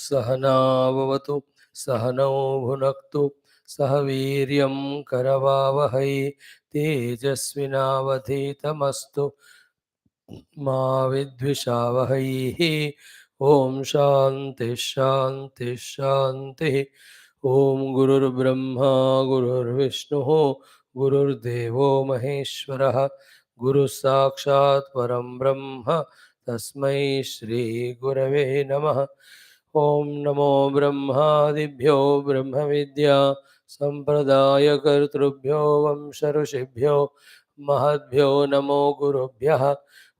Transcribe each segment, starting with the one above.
सहनाववतु सहनौ भुनक्तु सह वीर्यं करवावहै तेजस्विनावधीतमस्तु मा विद्विषावहैः। ॐ शान्ति शान्ति शान्तिः। ॐ गुरुर्ब्रह्मा गुरुर्विष्णुः गुरुर्देवो महेश्वरः गुरुः साक्षात् परं ब्रह्म तस्मै श्रीगुरवे नमः। ॐ नमो ब्रह्मादिभ्यो ब्रह्मविद्या सम्प्रदायकर्तृभ्यो वंशऋषिभ्यो महद्भ्यो नमो गुरुभ्यः।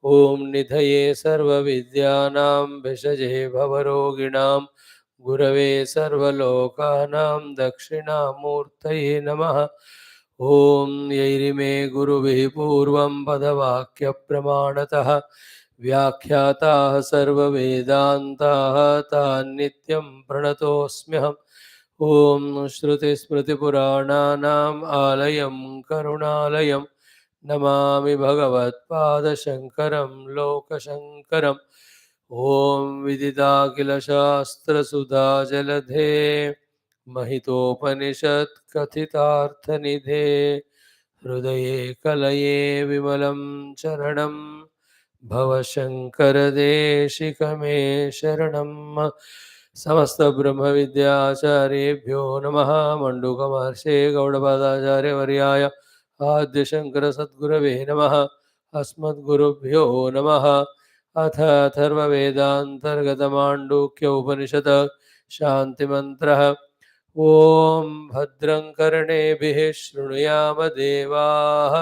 ॐ निधये सर्वविद्यानां भिषजे भवरोगिणां गुरवे सर्वलोकानां दक्षिणामूर्तये नमः। ॐ यैरिमे गुरुभिः पूर्वं पदवाक्यप्रमाणतः व्याख्याताः सर्ववेदान्ताः तान् नित्यं प्रणतोऽस्म्यहम्। ॐ श्रुतिस्मृतिपुराणानाम् आलयं करुणालयं नमामि भगवत्पादशङ्करं लोकशङ्करम्। ॐ विदिताखिलशास्त्रसुधाजलधे महितोपनिषत् कथितार्थनिधे हृदये कलये विमलं चरणं भवशङ्करदेशिकमे शरणम्। समस्त ब्रह्म विद्याचार्येभ्यो नमः। मण्डूकमहर्षे गौडपादाचार्यवर्याय आद्य शंकर सद्गुरवे नमः। अस्मद्गुरुभ्यो नमः। अथ अथर्ववेदान्तर्गतमाण्डूक्य उपनिषत् शान्तिमन्त्रः। ॐ भद्रं कर्णेभिः शृणुयाम देवाः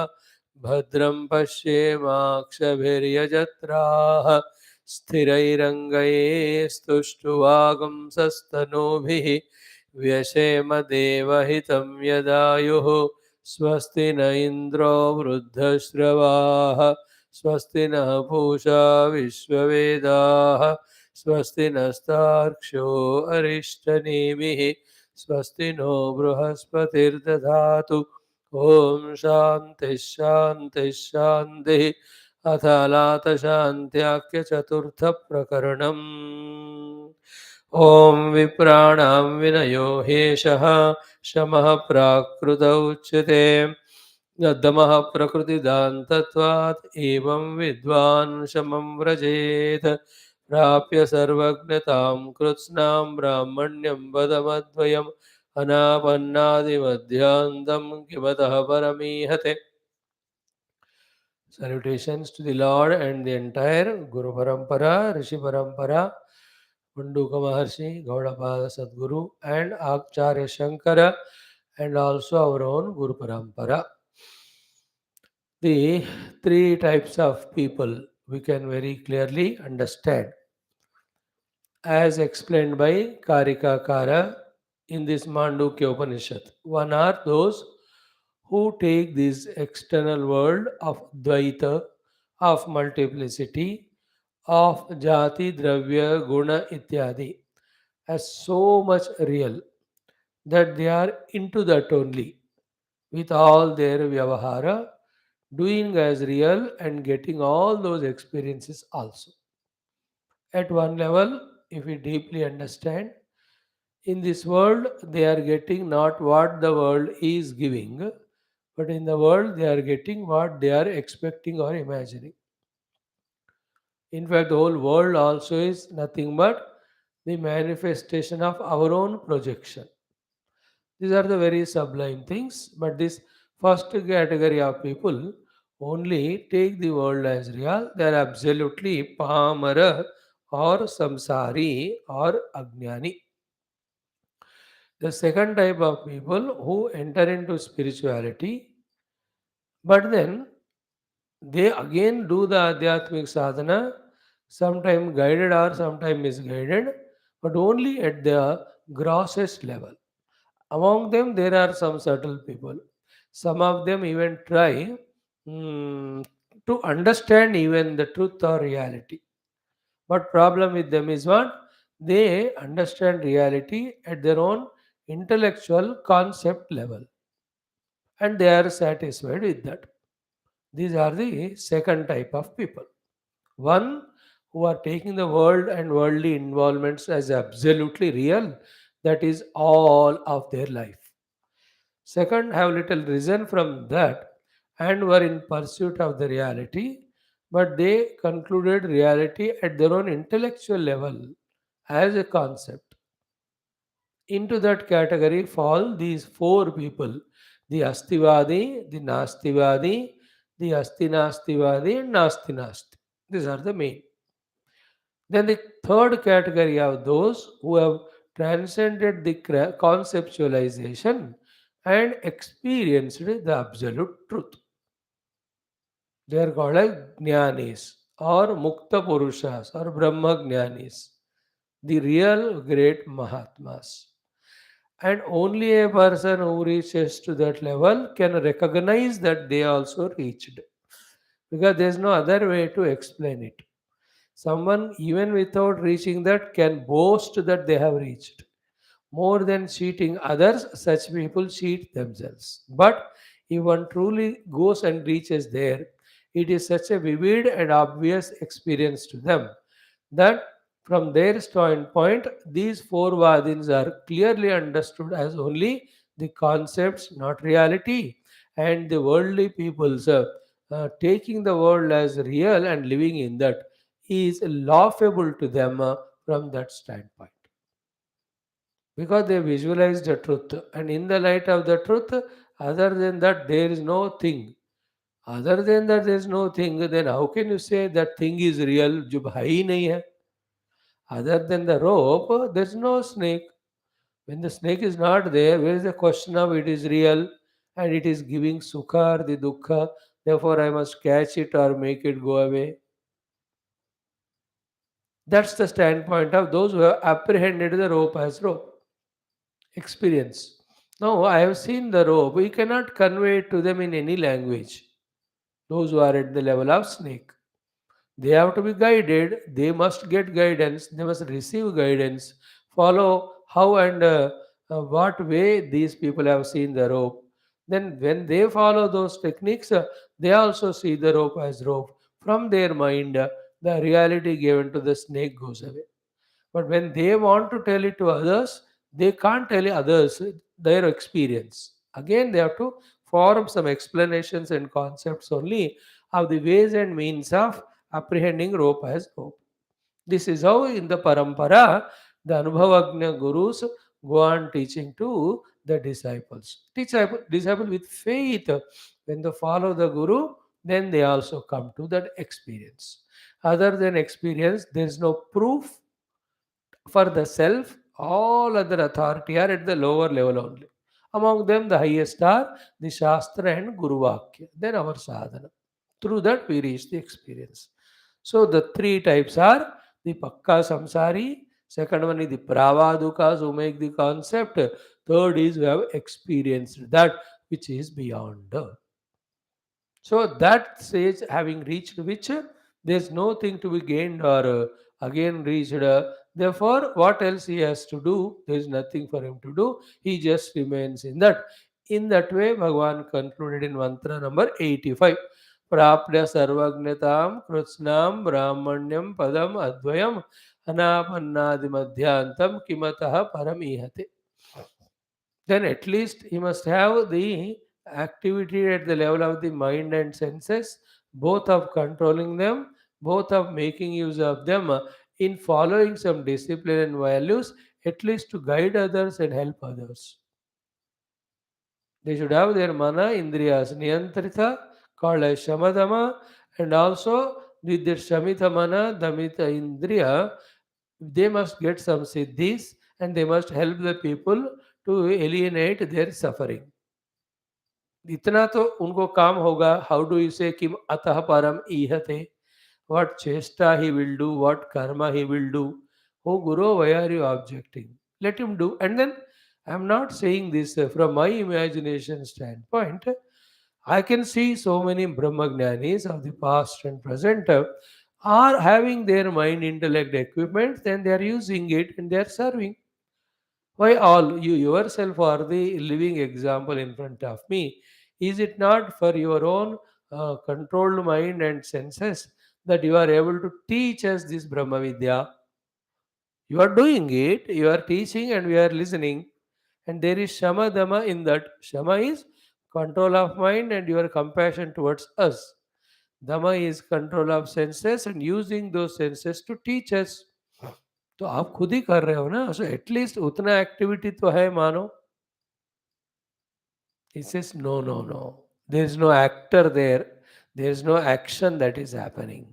भद्रं पश्येमाक्षभिर्यजत्राः स्थिरैरङ्गैस्तुष्टुवागुंसस्तनूभिः व्यशेम देवहितं यदायुः। स्वस्ति न इन्द्रो वृद्धश्रवाः स्वस्ति नः पूषा विश्ववेदाः स्वस्ति नस्तार्क्ष्यो अरिष्टनेमिः स्वस्ति नो बृहस्पतिर्दधातु। ॐ शान्तिः शान्तिः शान्तिः। अथ अलातशान्त्याख्यचतुर्थप्रकरणम्। ॐ विप्राणां विनयो ह्येषः शमः प्राकृत उच्यते दमः प्रकृतिदान्तत्वात् एवं विद्वान् शमं व्रजेत् प्राप्य सर्वज्ञतां कृत्स्नां ब्राह्मण्यं पदमद्वयम् अनापन्नादिमध्यान्तं किमतः परमीहते। Salutations to the Lord and the entire Guru Parampara, Rishi Parampara, Manduka Maharshi, Gaudapada Sadguru, and Acharya Shankara, and also our own Guru Parampara. The three types of people we can very clearly understand, as explained by Karika Kara in this Mandukya Upanishad. One are those who take this external world of Dvaita, of multiplicity, of Jati, Dravya, Guna, Ityadi as so much real that they are into that only with all their Vyavahara, doing as real and getting all those experiences also. At one level, if we deeply understand, in this world they are getting not what the world is giving, but in the world they are getting what they are expecting or imagining. In fact, the whole world also is nothing but the manifestation of our own projection. These are the very sublime things, but this first category of people only take the world as real. They are absolutely pamara or samsari or ajnani. The second type of people who enter into spirituality, but then they again do the Adhyatmic sadhana, sometimes guided or sometimes misguided, but only at the grossest level. Among them, there are some subtle people. Some of them even try to understand even the truth or reality. But problem with them is what? They understand reality at their own intellectual concept level, and they are satisfied with that. These are the second type of people. One who are taking the world and worldly involvements as absolutely real. That is all of their life. Second, have little risen from that and were in pursuit of the reality, but they concluded reality at their own intellectual level as a concept. Into that category fall these four people: the Astivadi, the Nastivadi, the Astinastivadi, and Nastinasti. These are the main. Then the third category of those who have transcended the conceptualization and experienced the absolute truth. They are called as Jnanis or Mukta Purushas or Brahma Jnanis, the real great Mahatmas. And only a person who reaches to that level can recognize that they also reached, because there is no other way to explain it. Someone, even without reaching that, can boast that they have reached. More than cheating others, such people cheat themselves. But if one truly goes and reaches there, it is such a vivid and obvious experience to them that from their standpoint, these four Vadins are clearly understood as only the concepts, not reality, and the worldly peoples taking the world as real and living in that is laughable to them from that standpoint, because they visualize the truth, and in the light of the truth, other than that there is no thing. Other than that there is no thing, then how can you say that thing is real जो है ही नहीं है? Other than the rope, there is no snake. When the snake is not there, where is the question of it is real and it is giving sukha or the dukkha, therefore I must catch it or make it go away? That's the standpoint of those who have apprehended the rope as rope. Experience. No, I have seen the rope. We cannot convey it to them in any language. Those who are at the level of snake, they have to be guided. They must get guidance. They must receive guidance. Follow how and what way these people have seen the rope. Then, when they follow those techniques, they also see the rope as rope. From their mind, the reality given to the snake goes away. But when they want to tell it to others, they can't tell others their experience. Again, they have to form some explanations and concepts only of the ways and means of apprehending rope as rope. This is how in the parampara, the Anubhavagnya gurus go on teaching to the disciples. Disciple with faith, when they follow the guru, then they also come to that experience. Other than experience, there is no proof for the self. All other authority are at the lower level only. Among them, the highest are the Shastra and Guru Vakya, then our sadhana. Through that, we reach the experience. So, the three types are the Pakka Samsari, second one is the Pravadukas who make the concept, third is who have experienced that which is beyond. So that stage having reached which there is no thing to be gained or again reached. Therefore, what else he has to do? There is nothing for him to do. He just remains in that. In that way, Bhagavan concluded in mantra number 85. Prapya sarvagnatam krutznam brahmanyam padam advayam anapannadi madhyantam kimataha paramihate. Then at least he must have the activity at the level of the mind and senses, both of controlling them, both of making use of them in following some discipline and values, at least to guide others and help others. They should have their mana indriyas niyantrita, called as shamadama, and also with their shamita mana, damita indriya, they must get some siddhis and they must help the people to alienate their suffering. इतना तो उनको काम होगा. How do you से किम अतः परम ईहते, what chesta he will do, what karma he will do. Oh Guru, why are you objecting? Let him do. And then I am not saying this from my imagination standpoint. I can see so many Brahmagnanis of the past and present are having their mind intellect equipment, then they are using it and they are serving. Why all you yourself are the living example in front of me? Is it not for your own controlled mind and senses that you are able to teach us this Brahma Vidya. You are doing it, you are teaching, and we are listening. And there is Shama Dama in that. Shama is control of mind and your compassion towards us. Dama is control of senses and using those senses to teach us. तो आप खुद ही कर रहे हो ना, so at least उतना activity तो है मानो. He says, no, no, no. There is no actor there. There is no action that is happening.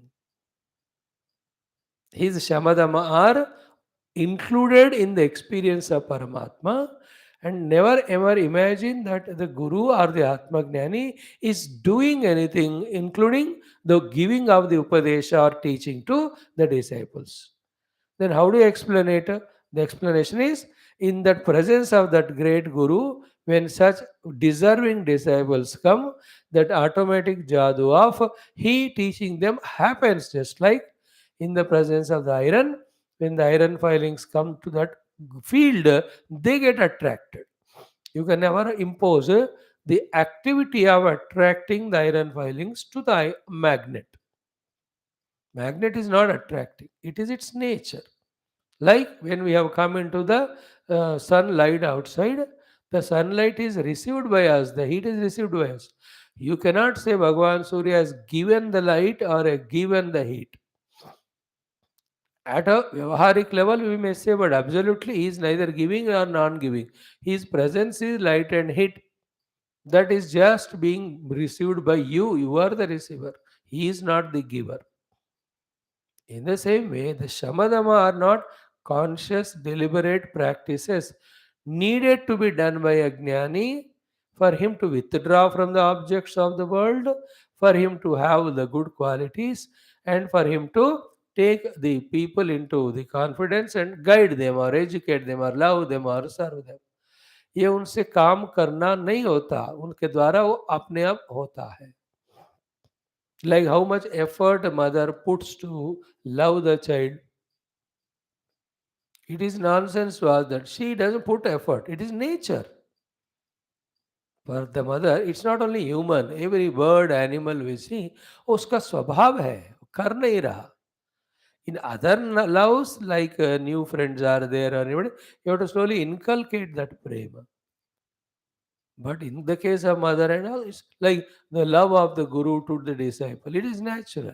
His Shamadama are included in the experience of Paramatma, and never ever imagine that the Guru or the Atma Gnani is doing anything, including the giving of the Upadesha or teaching to the disciples. Then how do you explain it? The explanation is in that presence of that great Guru, when such deserving disciples come, that automatic jadoo of he teaching them happens, just like in the presence of the iron. When the iron filings come to that field, they get attracted. You can never impose the activity of attracting the iron filings to the magnet. Magnet is not attracting, it is its nature. Like when we have come into the sunlight outside, the sunlight is received by us, the heat is received by us. You cannot say Bhagavan Surya has given the light or given the heat. At a Vyavaharic level, we may say, but absolutely he is neither giving nor non giving. His presence is light and heat. That is just being received by you. You are the receiver. He is not the giver. In the same way, the Shamadama are not conscious, deliberate practices needed to be done by a Jnani for him to withdraw from the objects of the world, for him to have the good qualities, and for him to take the people into the confidence and guide them or educate them or love them or serve them. ये उनसे काम करना नहीं होता, उनके द्वारा वो अपने आप होता है. Like how much effort a mother puts to love the child. It is nonsense to us that she doesn't put effort. It is nature. For the mother, it's not only human. Every bird, animal we see, उसका स्वभाव है, कर नहीं रहा. In other loves, like new friends are there or anybody, you have to slowly inculcate that prema. But in the case of mother and all, it's like the love of the guru to the disciple. It is natural.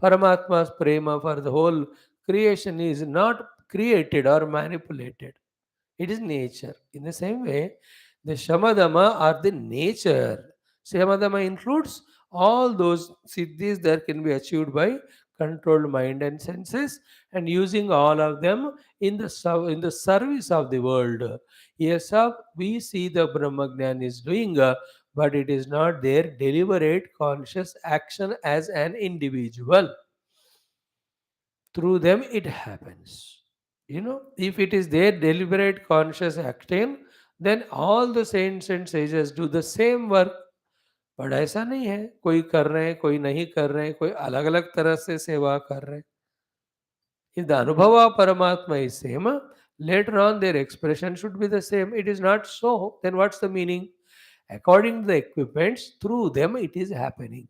Paramatma's prema for the whole creation is not created or manipulated. It is nature. In the same way, the Shamadama are the nature. Shamadama includes all those siddhis that can be achieved by controlled mind and senses and using all of them in the in the service of the world. Yes, sir, we see the Brahmagyan is doing, but it is not their deliberate conscious action as an individual. Through them it happens. If it is their deliberate conscious acting, then all the saints and sages do the same work. But ऐसा नहीं है, कोई कर रहे हैं, कोई नहीं कर रहे हैं, कोई अलग अलग तरह से सेवा कर रहे हैं. If the anubhava of Paramatma is same, later on their expression should be the same. It is not so, then what's the meaning? According to the equipments, through them it is happening.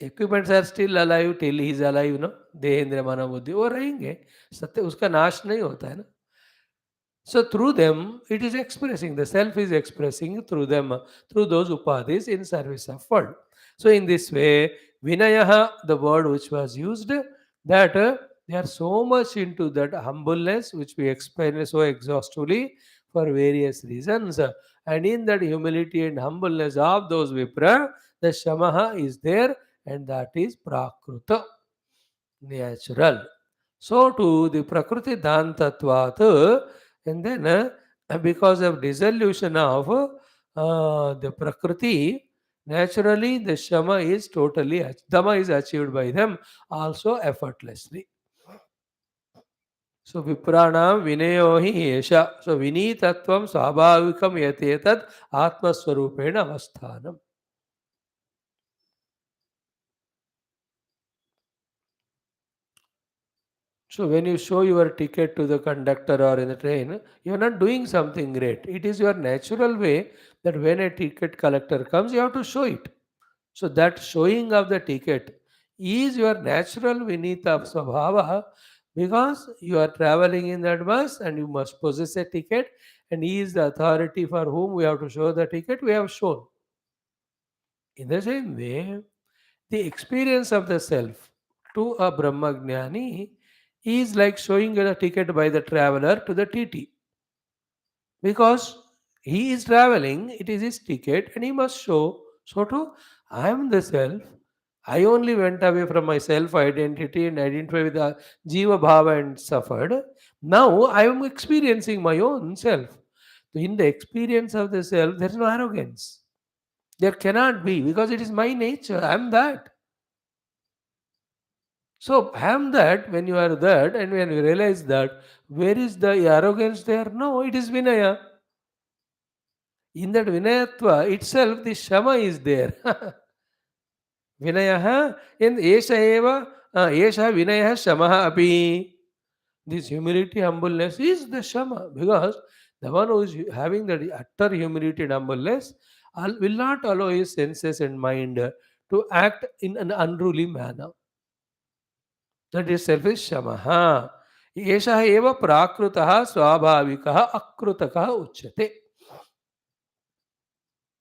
Equipments are still alive till he is alive, no देह इंद्रिय मन बुद्धि वो रहेंगे, सत्य उसका नाश नहीं होता है ना. So through them, it is expressing, the self is expressing through them, through those upadhis in service of world. So in this way, Vinayaha, the word which was used, that they are so much into that humbleness, which we explained so exhaustively for various reasons. And in that humility and humbleness of those Vipra, the Shamaha is there, and that is Prakruta, natural. So to the Prakriti Dhantatvat, and then because of dissolution of the Prakriti, naturally the Shama is totally, Dhamma is achieved by them also effortlessly. So Vipranam Vinayo hi esha. So Vinitattvam Swabhavikam yatetat Atmaswarupena avasthanam. So when you show your ticket to the conductor or in the train, you are not doing something great. It is your natural way that when a ticket collector comes, you have to show it. So that showing of the ticket is your natural vinita swabhava, because you are traveling in that bus and you must possess a ticket, and he is the authority for whom we have to show the ticket, we have shown. In the same way, the experience of the self to a Brahmagnani is like showing the ticket by the traveler to the TT, because he is traveling, it is his ticket, and he must show. So, to I am the self. I only went away from my self identity and identified with the Jiva Bhava and suffered. Now I am experiencing my own self. In the experience of the self, there is no arrogance. There cannot be, because it is my nature. I am that. So, I am that. When you are that, and when you realize that, where is the arrogance there? No, it is Vinaya. In that Vinayatva itself, the Shama is there. Vinaya, in Esha Eva, Esha Vinaya Shama Api. This humility, humbleness is the Shama, because the one who is having that utter humility and humbleness will not allow his senses and mind to act in an unruly manner. That itself is Shama. Esha Eva Prakrutaha Swabhavikaha Akrutakaha Uchyate.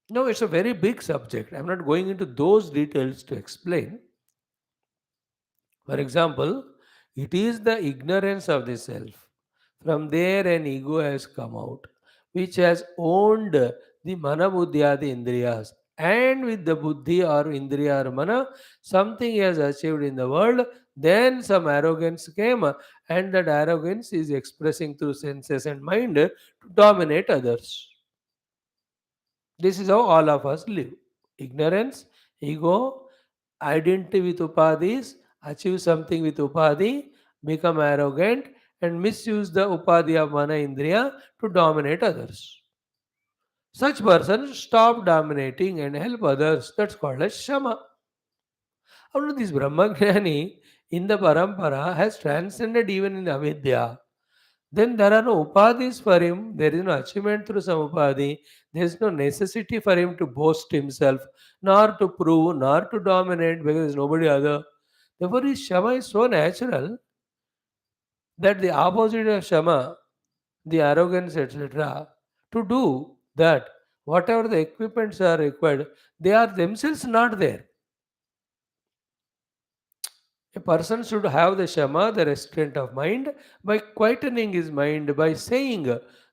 No, it's a very big subject. I'm not going into those details to explain. For example, it is the ignorance of the self. From there, an ego has come out, which has owned the mana buddhyadi indriyas. And with the buddhi or indriya or mana, something he has achieved in the world. Then some arrogance came, and that arrogance is expressing through senses and mind to dominate others. This is how all of us live. Ignorance, ego, identity with upadhis, achieve something with upadhi, become arrogant, and misuse the upadhi of mana indriya to dominate others. Such persons stop dominating and help others. That's called as shama. However, this Brahmagnani in the parampara has transcended even in the avidya. Then there are no upadhis for him. There is no achievement through some upadhi. There is no necessity for him to boast himself, nor to prove, nor to dominate, because there is nobody other. Therefore, his Shama is so natural that the opposite of Shama, the arrogance, etc., to do that, whatever the equipments are required, they are themselves not there. A person should have the Shama, the restraint of mind, by quietening his mind, by saying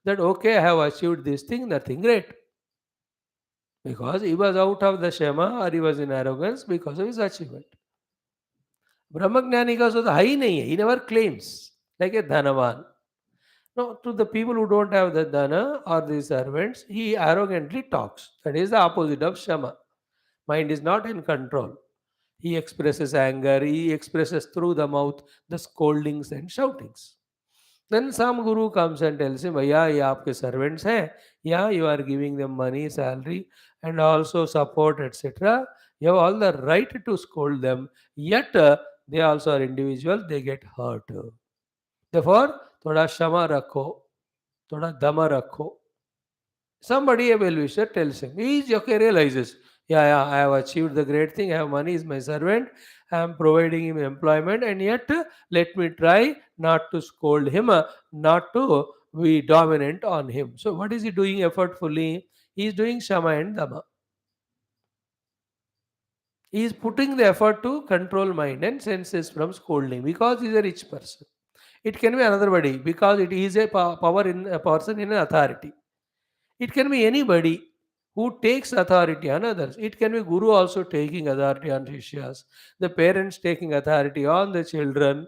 that, okay, I have achieved this thing, nothing great. Because he was out of the Shama or he was in arrogance because of his achievement. Brahmagnani का so high nahi hai. He never claims like a dhanavan. No, to the people who don't have the dhana or the servants, he arrogantly talks. That is the opposite of Shama. Mind is not in control. He expresses anger, he expresses through the mouth the scoldings and shoutings. Then some guru comes and tells him, yeah, ye aapke servants hai, yeah, you are giving them money, salary, and also support, etc. You have all the right to scold them, yet they also are individual, they get hurt. Therefore, thoda shama rakho, thoda dama rakho. Somebody, a well-wisher, tells him, he is okay, realizes, yeah, I have achieved the great thing, I have money, is my servant, I am providing him employment, and yet let me try not to scold him, not to be dominant on him. So, what is he doing effortfully? He is doing Shama and Dama. He is putting the effort to control mind and senses from scolding, because he is a rich person. It can be another body, because it is a power in a person in an authority. It can be anybody who takes authority on others. It can be Guru also taking authority on Shishyas, the parents taking authority on the children,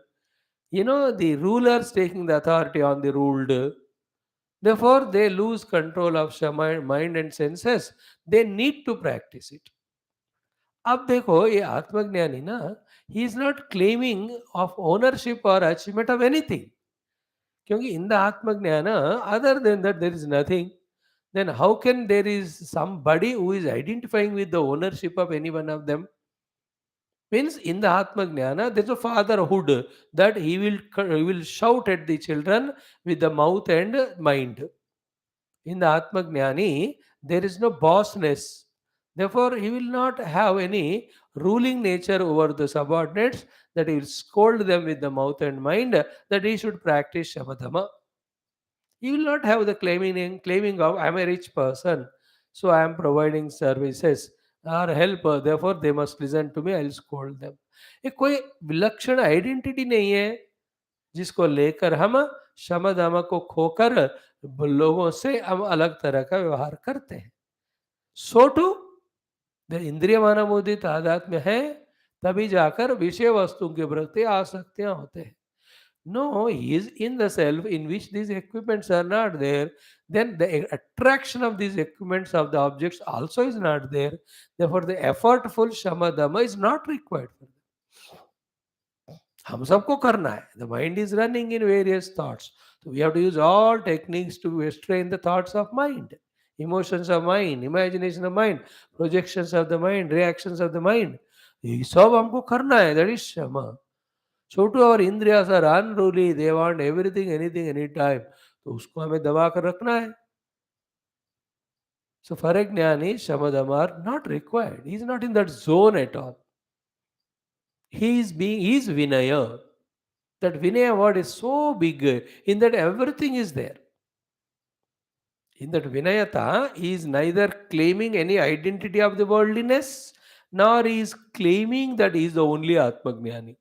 the rulers taking the authority on the ruled. Therefore, they lose control of mind and senses. They need to practice it. अब देखो ये आत्मज्ञानी ना, he is not claiming of ownership or achievement of anything. क्योंकि in the आत्मज्ञान other than that there is nothing. Then how can there is somebody who is identifying with the ownership of any one of them? Means in the Atma Jnana, there is a fatherhood that he will shout at the children with the mouth and mind. In the Atma Jnani, there is no bossness. Therefore, he will not have any ruling nature over the subordinates, that he will scold them with the mouth and mind, that he should practice Shamadama. He will not have the claiming of I am a rich person, so I am providing services or help, therefore they must listen to me, I will scold them. ये कोई विलक्षण identity नहीं है जिसको लेकर हम शम दम को खोकर लोगों से हम अलग तरह का व्यवहार करते हैं. सो टू द इंद्रिय मानवोदित तादात्म्य है, तभी जाकर विषय वस्तु के प्रति आसक्तियां होते हैं. No, he is in the self in which these equipments are not there. Then the attraction of these equipments of the objects also is not there. Therefore, the effortful shamadama is not required for them. हम सबको करना है. The mind is running in various thoughts. So we have to use all techniques to restrain the thoughts of mind, emotions of mind, imagination of mind, projections of the mind, reactions of the mind. ये सब हमको करना है. That is shama. So to our इंद्रियास are unruly, they want everything, anything, anytime. तो उसको हमें दबा कर रखना है. So for a jnani, shamadam are not required. He is not in that zone at all. He is vinaya. That vinaya word is so big. In that everything is there. In that vinayata, he is neither claiming any identity of the worldliness, nor he is claiming that he is the only Atmajnani.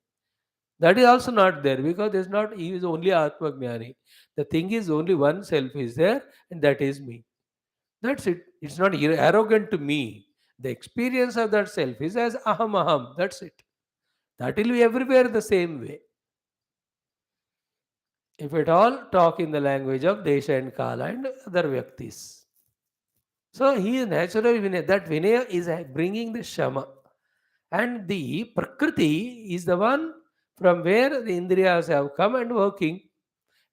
That is also not there, because there's not he is only Atmajnani. The thing is only one self is there, and that is me. That's it. It's not arrogant to me. The experience of that self is as aham aham. That's it. That will be everywhere the same way. If at all talk in the language of Desha and Kala and other Vyaktis. So he is naturally Vinaya. That Vinaya is bringing the Shama. And the Prakriti is the one from where the Indriyas have come and working.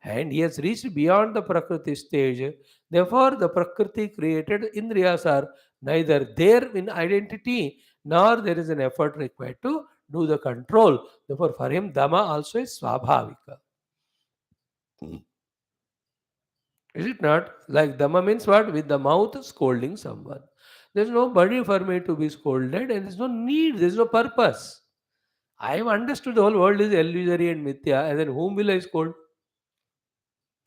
And he has reached beyond the Prakriti stage. Therefore, the Prakriti created Indriyas are neither there in identity, nor there is an effort required to do the control. Therefore, for him, Dhamma also is Swabhavika. Is it not? Like Dhamma means what? With the mouth scolding someone. There's nobody for me to be scolded, and there's no need, there's no purpose. I have understood the whole world is illusory and mithya, and then whom will I scold?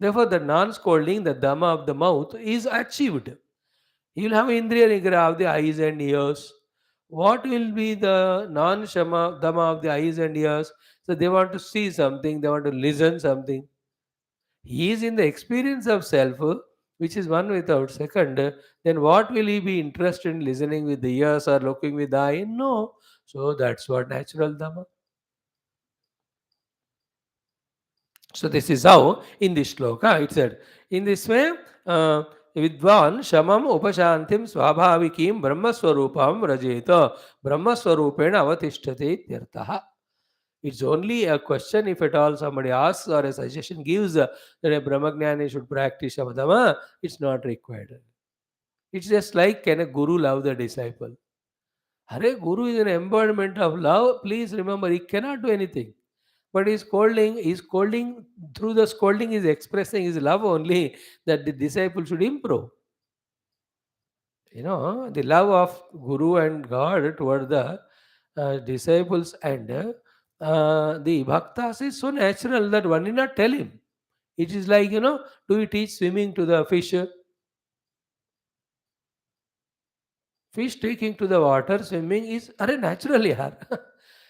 Therefore, the non-scolding, the Dhamma of the mouth, is achieved. You will have Indriya Nigra of the eyes and ears. What will be the non-Shama Dhamma of the eyes and ears? So they want to see something, they want to listen something. He is in the experience of self, which is one without second. Then what will he be interested in listening with the ears or looking with the eye? No. So that's what natural Dhamma. So this is how in this shloka it said. In this way, Vidvan Shamam Upashantim Swabhavikim Brahmaswarupam Rajeta Brahmaswarupena Avatishtati Tirtaha. It's only a question if at all somebody asks or a suggestion gives that a Brahmagnani should practice Shamadama, it's not required. It's just like, can a guru love the disciple? Hare, guru is an embodiment of love. Please remember, he cannot do anything. But he's scolding, through the scolding, he's expressing his love only, that the disciple should improve. The love of Guru and God toward the disciples and the bhaktas is so natural that one need not tell him. It is like, do you teach swimming to the fish? Fish taking to the water, swimming is natural. Yaar.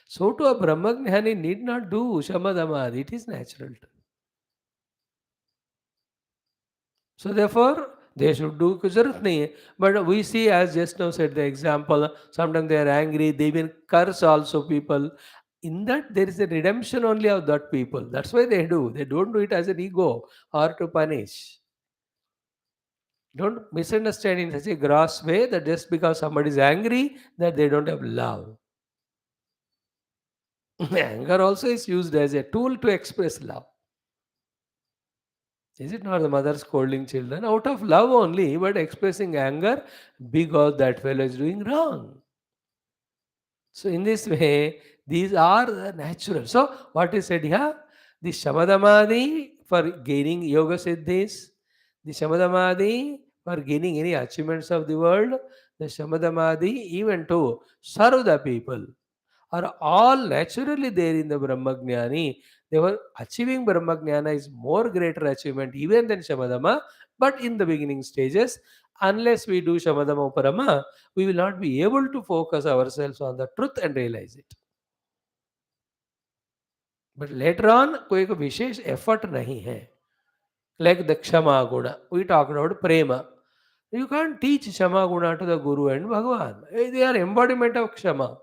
So to a Brahmagnani need not do Shamadamad. It is natural. So therefore, they should do कुछ जरूरत नहीं है. But we see, as just now said the example, sometimes they are angry, they even curse also people. In that, there is a redemption only of that people. That's why they do. They don't do it as an ego or to punish. Don't misunderstand in such a gross way that just because somebody is angry, that they don't have love. Anger also is used as a tool to express love. Is it not the mother scolding children? Out of love only, but expressing anger because that fellow is doing wrong. So, in this way, these are the natural. So, what is said here? The Shamadamadi for gaining yoga siddhis, the Shamadamadi for gaining any achievements of the world, the Shamadamadi, even to serve the people, are all naturally there in the Brahmagnani. They were achieving Brahmagnana is more greater achievement even than Shamadama, but in the beginning stages, unless we do Shamadama Uparama, we will not be able to focus ourselves on the truth and realize it. But later on, कोई एक विशेष effort नहीं है. Like the Kshama Guna. We talked about Prema. You can't teach Kshama Guna to the Guru and Bhagavan. They are embodiment of Kshama.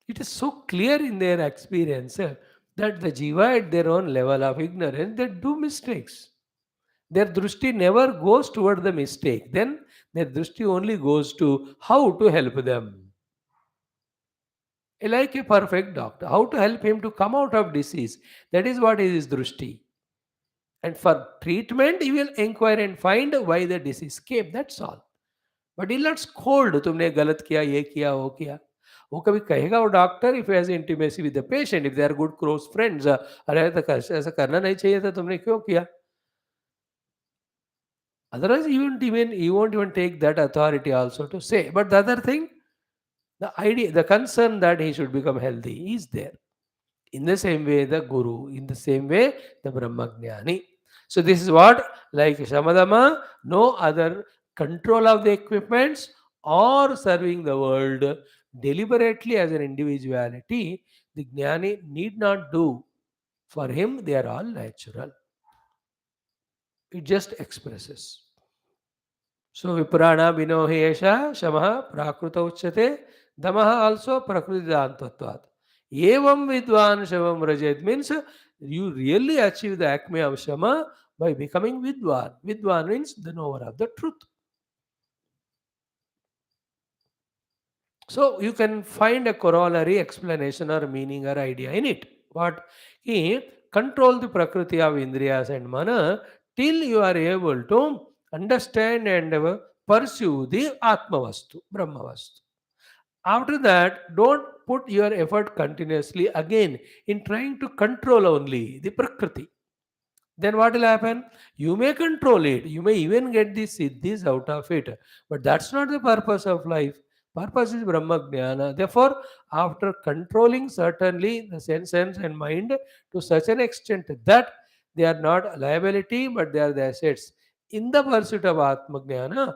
It is so clear in their experience that the Jiva at their own level of ignorance, they do mistakes. Their drushti never goes toward the mistake. Then their drushti only goes to how to help them. Like a perfect doctor, how to help him to come out of disease. That is what is his drushti. And for treatment, he will inquire and find why the disease came. That's all. But he'll not scold, तुमने गलत किया, ये किया, वो किया. वो कभी कहेगा वो doctor if has intimacy with the patient, if they are good close friends, अरे ऐसा करना नहीं चाहिए था, तुमने क्यों किया? Otherwise, you won't even take that authority also to say. But the other thing, the idea, the concern that he should become healthy is there. In the same way, the Guru, in the same way, the Brahmagnani. So this is what, like Shamadama, no other control of the equipments or serving the world deliberately as an individuality, the Jnani need not do. For him, they are all natural. It just expresses. So Viprana Vinohesha Shamaha Prakruta Uchate Damaha also Prakriti Dantvatvat. Evam Vidwan Shavam Rajet means you really achieve the acme of Shama by becoming Vidwan. Vidwan means the knower of the truth. So you can find a corollary explanation or meaning or idea in it. What? He control the Prakriti of Indriyas and Mana till you are able to understand and pursue the Atmavastu, Brahmavastu. After that, don't put your effort continuously again in trying to control only the Prakriti. Then what will happen? You may control it, you may even get the siddhis out of it, but that's not the purpose of life. Purpose is Brahma Jnana. Therefore, after controlling certainly the sense and mind to such an extent that they are not a liability but they are the assets. In the pursuit of Atma Jnana,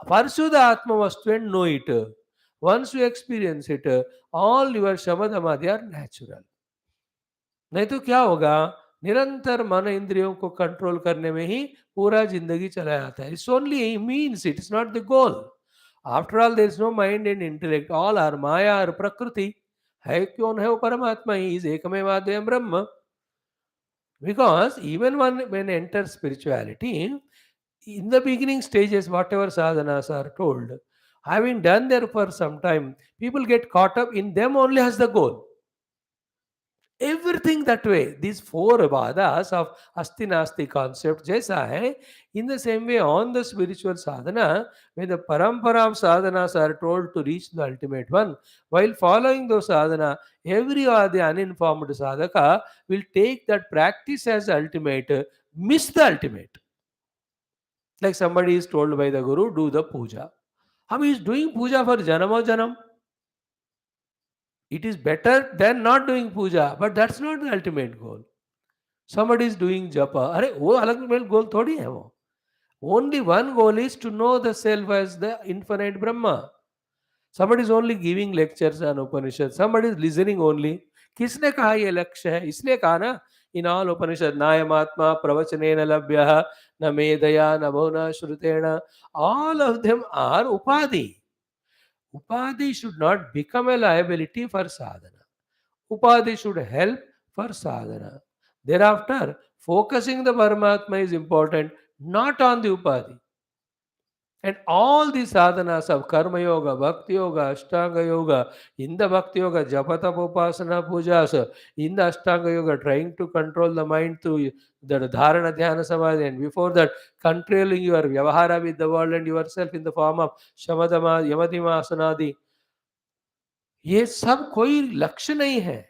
pursue the Atma Vastu and know it. Once you experience it, all your Shamadama, they are natural. नहीं तो क्या होगा, निरंतर मन इंद्रियों को control करने में ही पूरा जिंदगी चला जाता है. It's only means, it is not the goal. After all there is no mind and intellect, all are माया और प्रकृति. है कौन है वो? परमात्मा he is एकमेवाद्वयम् Brahma. Because even when enter spirituality, in the beginning stages, whatever sadhanas are told, having done there for some time, people get caught up in them only as the goal. Everything that way. These four badas of asti nasti concept jaisa hai. In the same way, on the spiritual sadhana, when the parampara of sadhanas are told to reach the ultimate one, while following those sadhana, every the uninformed sadhaka will take that practice as ultimate, miss the ultimate. Like somebody is told by the Guru, do the puja. How he is doing puja for janam or janam? It is better than not doing puja, but that's not the ultimate goal. Somebody is doing japa. अरे वो ultimate goal थोड़ी है वो. Only one goal is to know the self as the infinite Brahma. Somebody is only giving lectures on Upanishad. Somebody is listening only. किसने कहा ये लक्ष्य है? इसलिए कहा ना, in all Upanishad, नायमात्मा प्रवचनेन लभ्यः न मेधया न बहुना श्रुतेण. All of them are upadhi. Upadhi should not become a liability for sadhana. Upadhi should help for sadhana. Thereafter, focusing the Paramatma is important, not on the Upadhi. And all the sadhanas of Karma Yoga, Bhakti Yoga, Ashtanga Yoga, in the Bhakti Yoga, Japatapa Upasana Pujas, in the Ashtanga Yoga, trying to control the mind through the Dharana Dhyana Samadhi, and before that, controlling your Vyavahara with the world and yourself in the form of Shamadama, Yamadima Asanadi. ये सब कोई लक्ष्य नहीं है.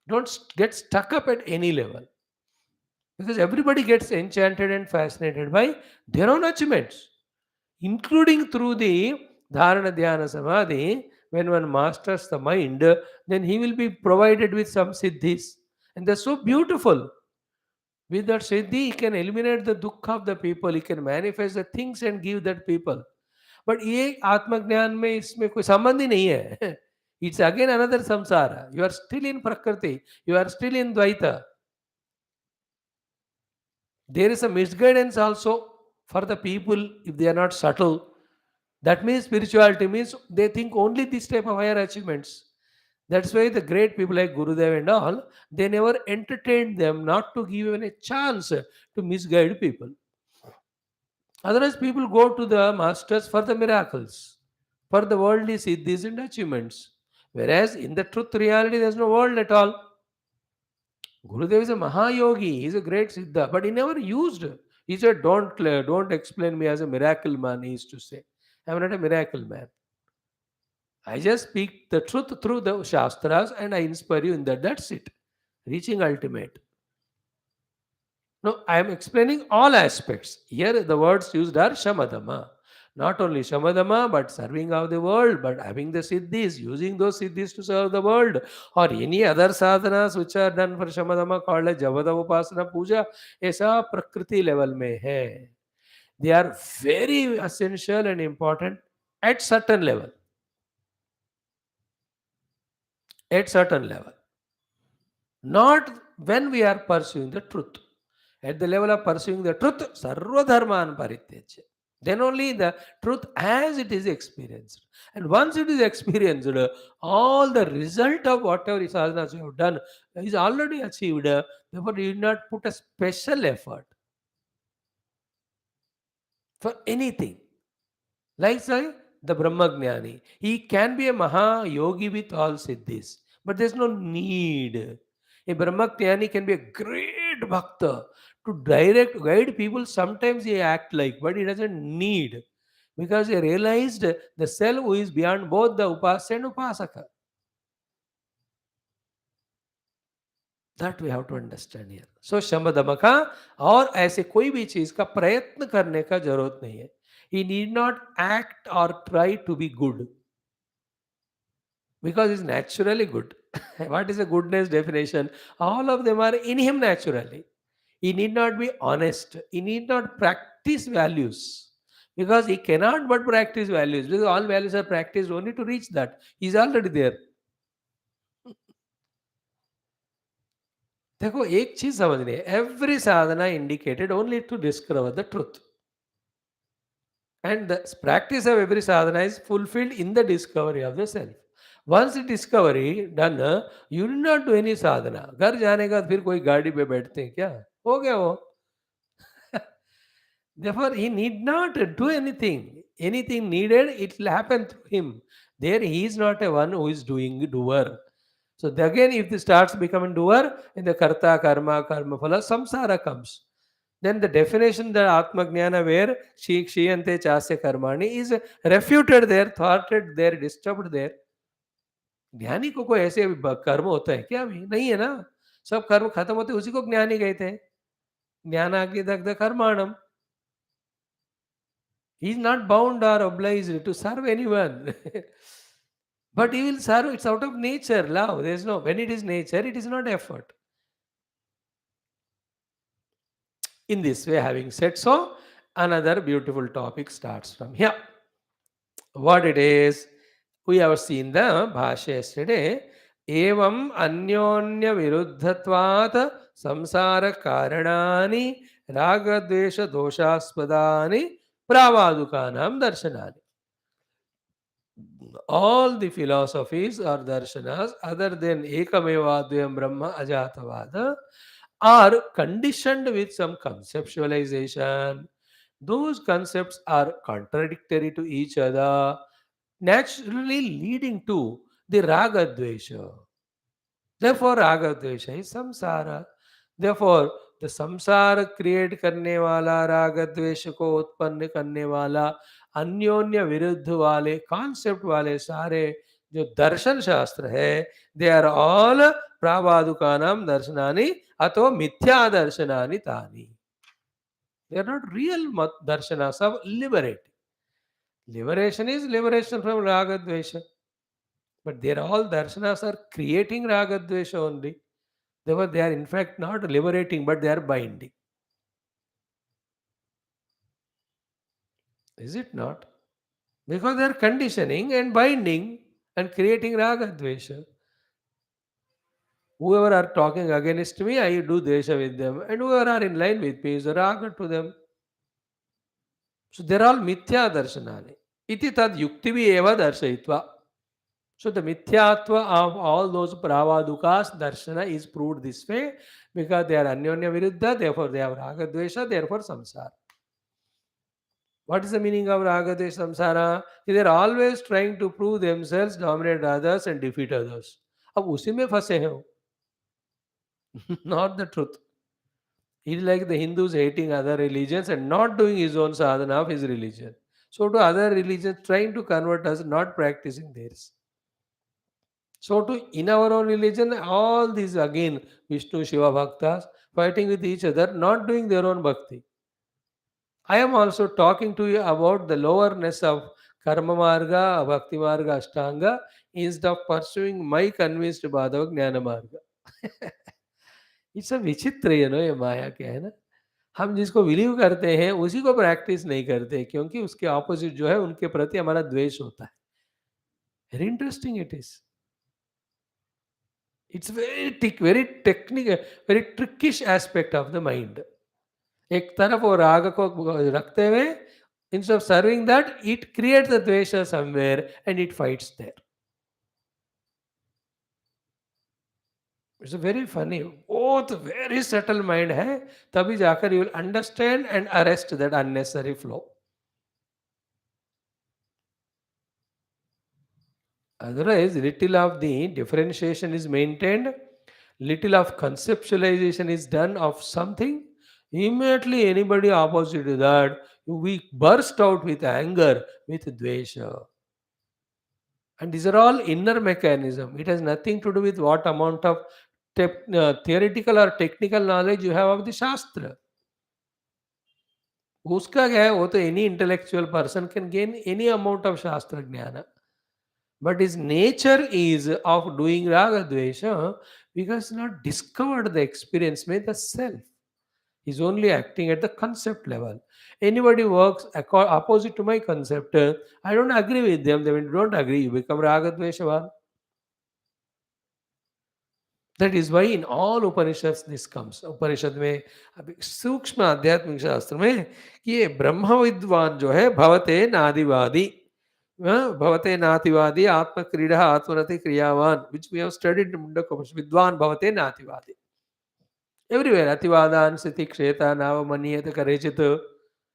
Don't get stuck up at any level. because everybody gets enchanted and fascinated by their own achievements, including through the dharana dhyana samadhi. When one masters the mind, then he will be provided with some siddhis, and they're so beautiful. With that siddhi, he can eliminate the dukkha of the people. He can manifest the things and give that people. But ये आत्मज्ञान में इसमें कोई संबंध ही नहीं है. It's again another samsara. You are still in prakriti. You are still in dvaita. There is a misguidance also for the people if they are not subtle. That means spirituality means they think only this type of higher achievements. That's why the great people like Gurudev and all, they never entertained them not to give even a chance to misguide people. Otherwise, people go to the masters for the miracles, for the worldly siddhis and achievements. Whereas in the truth reality, there is no world at all. Gurudev is a Mahayogi, he is a great Siddha, but he never used. He said, don't explain me as a miracle man, he used to say. I am not a miracle man. I just speak the truth through the Shastras and I inspire you in that. That's it. Reaching ultimate. No, I am explaining all aspects. Here, the words used are Shamadama. Not only Shamadama, but serving of the world, but having the Siddhis, using those Siddhis to serve the world, or any other sadhanas which are done for Shamadama called as Javada Upasana Puja, ऐसा प्रकृति level में है. They are very essential and important at certain level. At certain level. Not when we are pursuing the truth. At the level of pursuing the truth, sarva dharman parityajya. Then only the truth as it is experienced. And once it is experienced, all the result of whatever sadhanas you have done is already achieved. Therefore, you need not put a special effort for anything. Like say, the Brahmagnani, he can be a Maha Yogi with all siddhis, but there's no need. A Brahmagnani can be a great bhakta to direct, guide people. Sometimes he act like, but he doesn't need because he realized the self who is beyond both the upasya and upasaka. That we have to understand here. So शमदम का और ऐसे कोई भी चीज का प्रयत्न करने का जरूरत नहीं है. He need not act or try to be good because he's naturally good. What is a goodness definition? All of them are in him naturally. He need not be honest. He need not practice values because he cannot but practice values because all values are practiced only to reach that. He's already there. देखो एक चीज समझनी है. Every sadhana indicated only to discover the truth and the practice of every sadhana is fulfilled in the discovery of the self. Once the discovery done, you do not do any sadhana. घर जाने का फिर कोई गाड़ी पे बैठते हैं क्या? हो गया वो. Therefore, he need not do anything. Anything needed, it will happen through him. There, he is not a one who is doing doer. So again, if he starts becoming doer, in the karta, karma, karma phala, samsara comes. Then the definition that Atma Jnana where Shiyante Chasya Karmani is refuted there, thwarted there, disturbed there. ज्ञानी को कोई ऐसे कर्म होता है क्या? अभी नहीं है ना. सब कर्म खत्म होते उसी को ज्ञानी कहते हैं. ज्ञानाग्नि दग्ध कर्माणम. He is not bound or obliged to serve anyone. But he will serve. It's out of nature, love. There is no, when it is nature, it is not effort. In this way, having said so, another beautiful topic starts from here. What it is, we have seen the bhasha yesterday. Evam anyonya viruddhatvat samsara karanani ragadvesha doshaspadani pravadukanam darshanani. All the philosophies or darshanas other than ekamevadhyam brahma ajatavada are conditioned with some conceptualization. Those concepts are contradictory to each other, naturally leading to the raga dvesha. Therefore, raga dvesha is samsara. Therefore, the samsara create करने वाला राग द्वेष को उत्पन्न करने वाला अन्योन्य विरुद्ध वाले कॉन्सेप्ट वाले सारे जो दर्शन शास्त्र है, दे आर ऑल प्रावादुकानाम दर्शनानि अथवा मिथ्या दर्शनानि तानि. They are not real darshanas of liberating. Liberation is liberation from raga dvesha. But they are all darshanas are creating raga dvesha only. Therefore, they are in fact not liberating, but they are binding. Is it not? Because they are conditioning and binding and creating raga dvesha. Whoever are talking against me, I do dvesha with them. And whoever are in line with me is raga to them. So they are all mithya darshanani. Iti tad yuktivi eva darshayitva. So the mithyatva of all those pravadukas darshana is proved this way because they are anyonya viruddha, therefore they have raga dvesha, therefore samsara. What is the meaning of raga dvesha samsara? They are always trying to prove themselves, dominate others and defeat others. अब उसी में फंसे हैं वो. Not the truth. It is like the Hindus hating other religions and not doing his own sadhana of his religion. So to other religions trying to convert us, not practicing theirs. So to in our own religion, all these again Vishnu Shiva Bhaktas fighting with each other, not doing their own bhakti. I am also talking to you about the lowerness of Karma Marga, Bhakti Marga, Ashtanga instead of pursuing my convinced Bhadava Jnana Marga. It's a विचित्र ये माया क्या है ना. हम जिसको believe करते हैं उसी को प्रैक्टिस नहीं करते क्योंकि उसके ऑपोजिट जो है उनके प्रति हमारा द्वेष होता है. Very interesting it is. It's very technical, very trickish aspect of the mind. एक तरफ वो राग को रखते हुए instead of serving that it creates the dvesha somewhere and it fights there. It's very funny. बहुत वेरी सटल माइंड है, तभी जाकर you will understand and arrest that unnecessary flow. Otherwise, little of the differentiation is maintained, little of conceptualization is done of something. Immediately, anybody opposite to that, we burst out with anger, with dvesha. And these are all inner mechanism. It has nothing to do with what amount of theoretical or technical knowledge you have of the Shastra. उसका क्या है, वो तो any intellectual person can gain any amount of Shastra jnana. But his nature is of doing raga dvesha because he's not discovered the experience made the self. He's only acting at the concept level. Anybody works opposite to my concept, I don't agree with them. When you don't agree, you become raga dvesha. That is why in all Upanishads this comes. उपनिषद में अभी सूक्ष्म आध्यात्मिक शास्त्र में कि ये ब्रह्म विद्वान जो है भवते नादिवादी, भवते नातिवादी आत्मक्रीडा आत्मरति क्रियावान, which we have studied in Mundaka विद्वान भवते नातिवादी. Everywhere अतिवादान स्थिति क्षेता नाव मनीयत करेचित.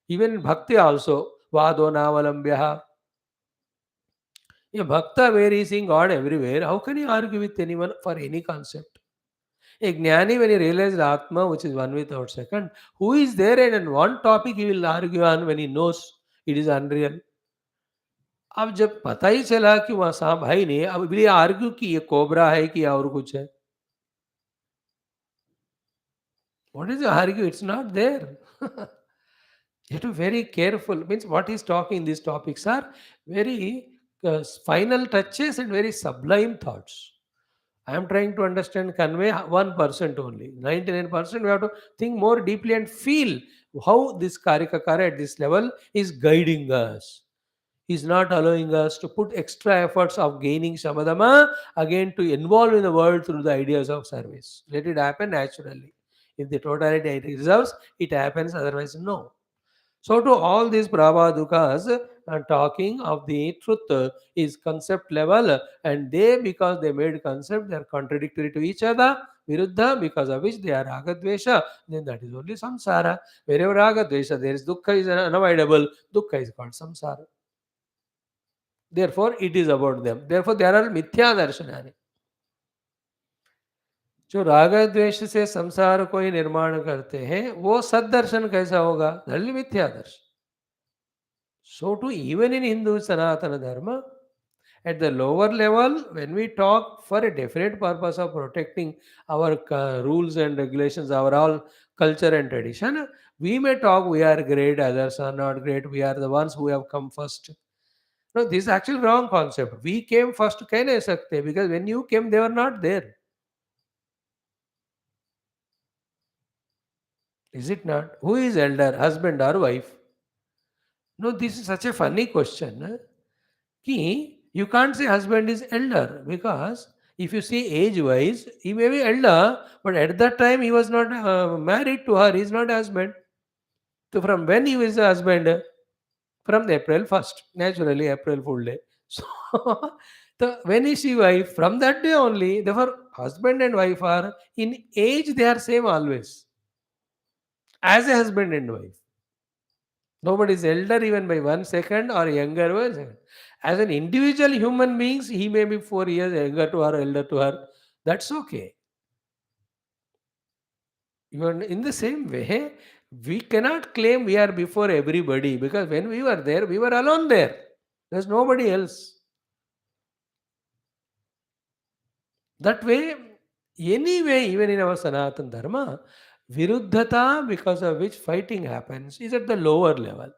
Even in bhakti also वादो नावलंब्यः. A bhakta where he is seeing God everywhere, how can he argue with anyone for any concept? A jnani when he realizes Atma, which is one without second, who is there and on one topic he will argue on when he knows it is unreal. अब जब पता ही चला कि वहाँ सांप है ही नहीं, अब ये आर्ग्यू कि ये कोबरा है कि और कुछ है. What is the argue? It's not there. You have to be very careful. Means what he's talking, these topics are very final touches and very sublime thoughts. I am trying to understand, convey 1% only. 99% we have to think more deeply and feel how this Karikakara at this level is guiding us. Is not allowing us to put extra efforts of gaining Samadama again to involve in the world through the ideas of service. Let it happen naturally. If the totality reserves, it happens, otherwise no. So to all these Prabhadukas talking of the truth is concept level, and they, because they made concept, they are contradictory to each other, viruddha, because of which they are ragadvesha, then that is only samsara. Wherever ragadvesha, there is dukkha is unavoidable, dukkha is called samsara. Therefore, it is about them. Therefore, there are mithya darshanani. जो राग द्वेष से संसार को ही निर्माण करते हैं, वो सदर्शन कैसा होगा? दैट मिथ्या दर्शन. So too, even in Hindu Sanatana Dharma, At the lower level, when we talk for a definite purpose of protecting our rules and regulations, our all culture and tradition, we may talk we are great, others are not great, we are the ones who have come first. No, this is actually wrong concept. We came first, कह नहीं सकते, because when you came, they were not there. Is it not? Who is elder, husband or wife? No, this is such a funny question. Ki, you can't say husband is elder because if you see age wise, he may be elder, but at that time he was not married to her, he is not husband. So, from when he was a husband? From the April 1st, naturally, April Fool Day. So, when is she wife? From that day only, therefore, husband and wife are in age, they are same always as a husband and wife. Nobody is elder even by 1 second or younger 1 second. As an individual human beings, he may be 4 years younger to her, elder to her. That's okay. Even in the same way, we cannot claim we are before everybody because when we were there, we were alone there. There's nobody else. That way, anyway, even in our Sanatan Dharma, Viruddhata, because of which fighting happens, is at the lower level.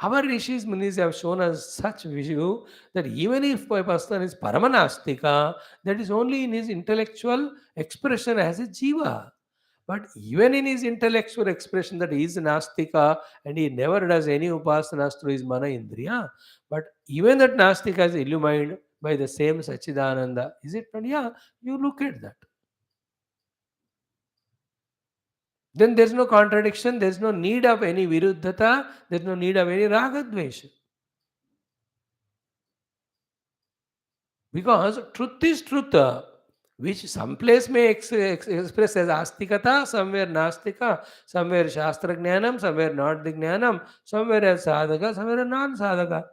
Our rishis munis have shown us such view that even if a person is paramanastika, that is only in his intellectual expression as a jiva. But even in his intellectual expression that he is nastika and he never does any upasanas through his mana indriya, but even that nastika is illumined by the same Sachidananda. Is it not? Yeah, you look at that. Then there's no contradiction, there's no need of any viruddhata, there's no need of any ragadvesha. Because truth is truth, which some place may express as astikata, somewhere nastika, somewhere shastra jnanam, somewhere not the jnanam, somewhere as sadhaka, somewhere non sadhaka.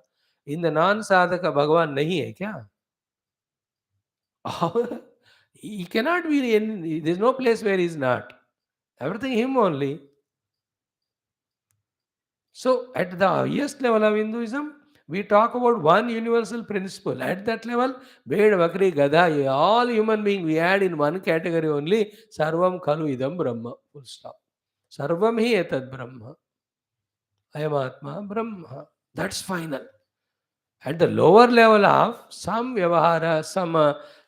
In the non sadhaka, Bhagavan nahi hai kya? He cannot be in, there's no place where he's not. Everything him only. So, at the highest level of Hinduism, we talk about one universal principle. At that level, Ved, Vakri, Gadha, all human being we add in one category only. Sarvam Khalu Idam Brahma. Full stop. Sarvam hi etad Brahma. Ayam Atma Brahma. That's final. At the lower level of some Vyavahara, some,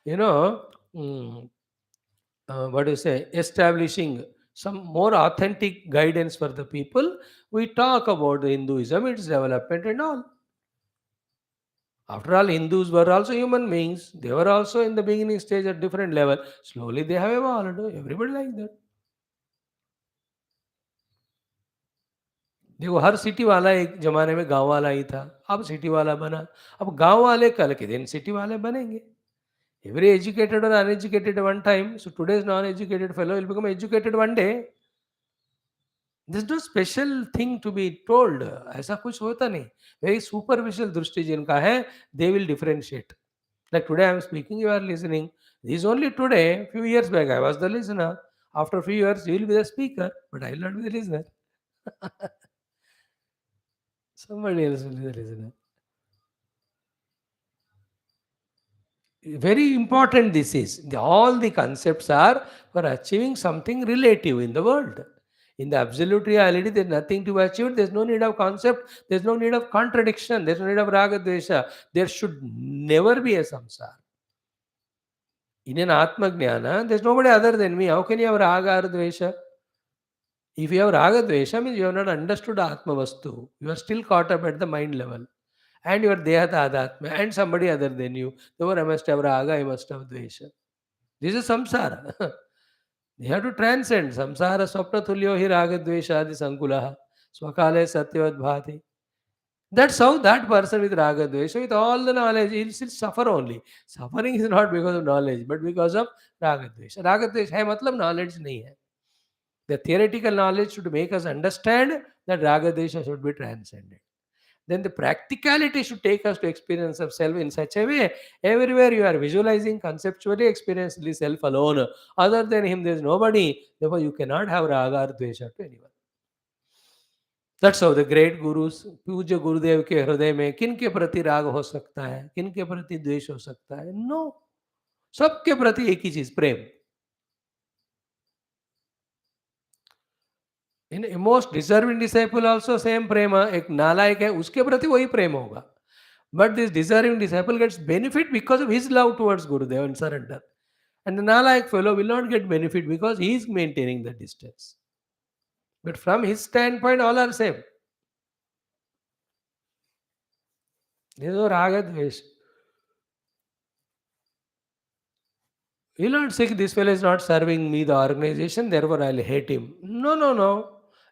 mm, what do you say, establishing some more authentic guidance for the people, we talk about the Hinduism, its development and all. After all, Hindus were also human beings. They were also in the beginning stage at different level. Slowly they have evolved. Everybody like that. देखो हर city वाला एक जमाने में गांव वाला ही था, अब city वाला बना, अब गांव वाले कल के दिन सिटी वाले बनेंगे. Every educated or uneducated one time, so today's non-educated fellow will become educated one day. There's no special thing to be told. ऐसा कुछ होता नहीं. Very superficial दृष्टि जिनका है, they will differentiate. Like today I am speaking, you are listening. This is only today. Few years back I was the listener. After few years you will be the speaker, but I will not be the listener. Somebody else will be the listener. Very important this is. All the concepts are for achieving something relative in the world. In the absolute reality, there's nothing to achieve. There's no need of concept. There's no need of contradiction. There's no need of raga dvesha. There should never be a samsara. In an Atma Jnana, there's nobody other than me. How can you have raga or dvesha? If you have raga dvesha, means you have not understood Atma Vastu. You are still caught up at the mind level. And you are Dehata Adatma and somebody other than you. Therefore, I must have raga, I must have dvesha. This is samsara. You have to transcend. Samsara swapna tulyo hi raga dvesha adi sankulaha. Swakale satyavad bhati. That's how that person with raga dvesha, with all the knowledge, he'll still suffer only. Suffering is not because of knowledge, but because of raga dvesha. Raga dvesha hai matlab knowledge nahi hai. The theoretical knowledge should make us understand that raga dvesha should be transcended. Then the practicality should take us to experience of self in such a way. Everywhere you are visualizing conceptually, experiencing self alone. Other than him, there is nobody. Therefore, you cannot have raga or dvesha to anyone. That's how the great gurus, पूज्य गुरुदेव के हृदय में किन के प्रति राग हो सकता है, किन के प्रति द्वेष हो सकता है? नो, सबके प्रति एक ही चीज, प्रेम। In most deserving disciple also same prem. एक नालायक है उसके प्रति वही प्रेम होगा, but this deserving disciple gets benefit because of his love towards Gurudev and surrender, and the nalayak fellow will not get benefit because he is maintaining the distance, but from his standpoint all are same. There is no raga dvesh. He will not say this fellow is not serving me the organization therefore I'll hate him. No, no, no,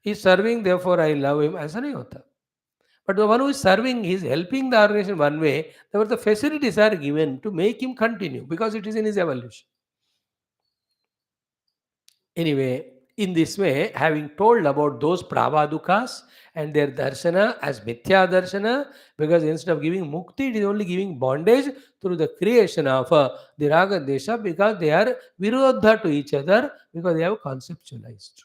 he is serving therefore I love him, ऐसा नहीं होता. But the one who is serving, he is helping the organization one way, therefore the facilities are given to make him continue because it is in his evolution. Anyway, in this way, having told about those pravadukas and their darshana as mithya darshana, because instead of giving mukti, it is only giving bondage through the creation of the raga desha, because they are virodha to each other, because they have conceptualized.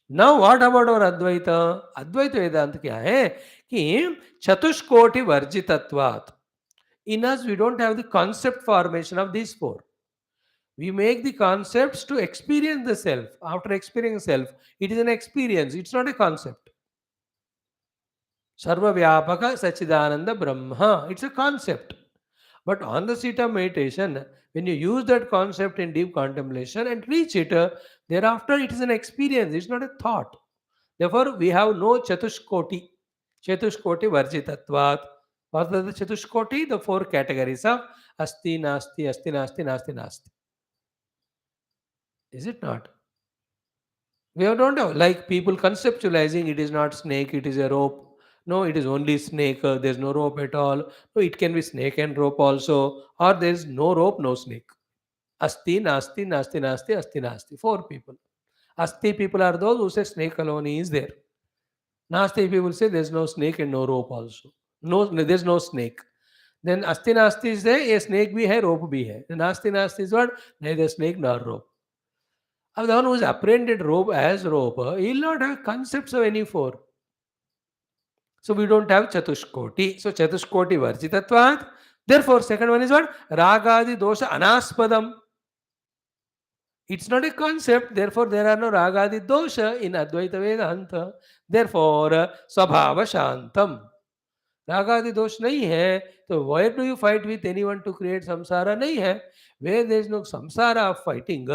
Now what about our Advaita? Advaita Vedanta क्या है कि चतुष्कोटि वर्जितत्वात्. In us we don't have the concept formation of these four. We make the concepts to experience the self. After experiencing self, it is an experience, it's not a concept. Sarva Vyapaka Sachidananda Brahma, it's a concept. But on the seat of meditation, when you use that concept in deep contemplation and reach it, thereafter it is an experience, it's not a thought. Therefore, we have no Chatushkoti. Chatushkoti Varjitatvat. What are the Chatushkoti? The four categories of Asti, Nasti, Asti, Nasti, Nasti, Nasti. Is it not? We don't have like people conceptualizing it is not snake, it is a rope. No, it is only snake. There's no rope at all. No, it can be snake and rope also, or there is no rope, no snake. Asti, Nasti, Nasti, Nasti, Asti, Nasti. Four people. Asti people are those who say snake alone is there. Nasti people say there's no snake and no rope also. No, there's no snake. Then Asti Nasti is there, a snake bhi hai, rope bhi hai. The Nasti Nasti is what? Neither snake nor rope. Now, the one who is apprehended rope as rope, he will not have concepts of any four. So we don't have Chatushkoti. So Chatushkoti Varjitatvat. Therefore, second one is what? Ragadi dosha anaspadam. It's not a concept, therefore there are no ragadi dosha in Advaita Vedanta. Therefore, Swabhava Shantam. रागादि दोष नहीं है तो why do you fight with anyone to create samsara? नहीं है. Where there is no samsara of fighting,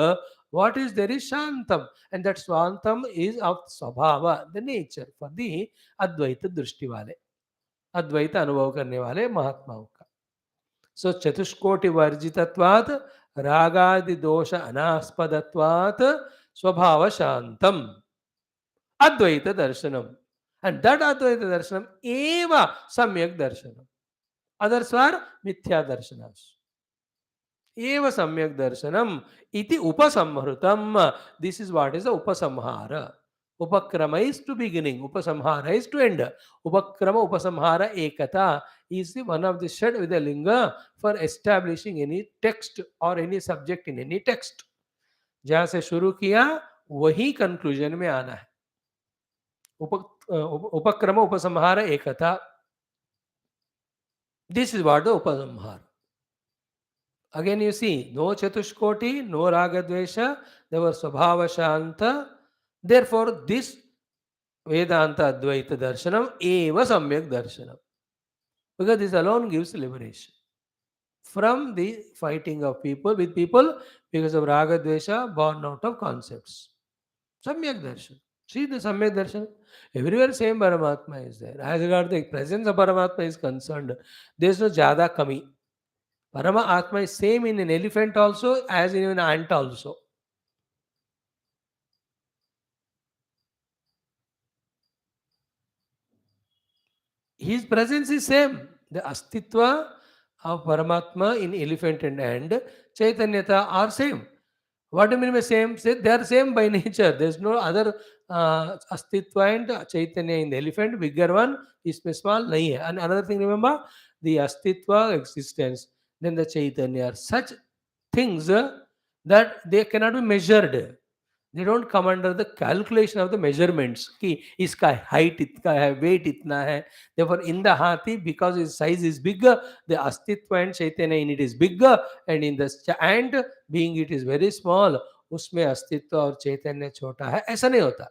what is there is shantam, and that shantam is of swabhava, the nature for the advaita दृष्टि वाले, अद्वैत अनुभव करने वाले महात्माओं का. सो चतुष्कोटि वर्जितत्वात् रागादि दोष अनास्पदत्वात् स्वभाव शांतम अद्वैत दर्शनम. And that Advaita Darshanam eva Samyak Darshanam. Others are Mithya Darshanas. Eva Samyak Darshanam iti Upasamhrutam. This is what is the Upasamhara. Upakrama is to beginning, Upasamhara is to end. Upakrama Upasamhara Ekata is the one of the shed with the linga for establishing any text or any subject in any text. जहाँ से शुरू किया वही conclusion में आना है. उपक्रम उपसंहार एकता. This is what the upasamhara. Again you see, no chatushkoti, no ragadvesha, there was swabhava shanta. Therefore this Vedanta Advaita Darshanam eva Samyak Darshanam. Because this alone gives liberation from the fighting of people with people because of ragadvesha born out of concepts. Samyak Darshan. See the Samyak Darshan. Everywhere same Paramatma is there. As regard the presence of Paramatma is concerned, there is no Jada Kami. Paramatma is same in an elephant also as in an ant also. His presence is same. The Astitva of Paramatma in elephant and ant, Chaitanyata are same. What do you mean by same? Say they are same by nature. There is no other Astitva and Chaitanya in the elephant. Bigger one is small. Nahi hai. And another thing, remember, the Astitva existence, then the Chaitanya are such things that they cannot be measured. They don't come under the calculation of the measurements कि इसका height इतना है, weight इतना है. Therefore in the hathi, because its size is bigger, the astitva and chaitanya in it is bigger, and in the ant being it is very small, उसमें अस्तित्व और चैतन्य छोटा है, ऐसा नहीं होता.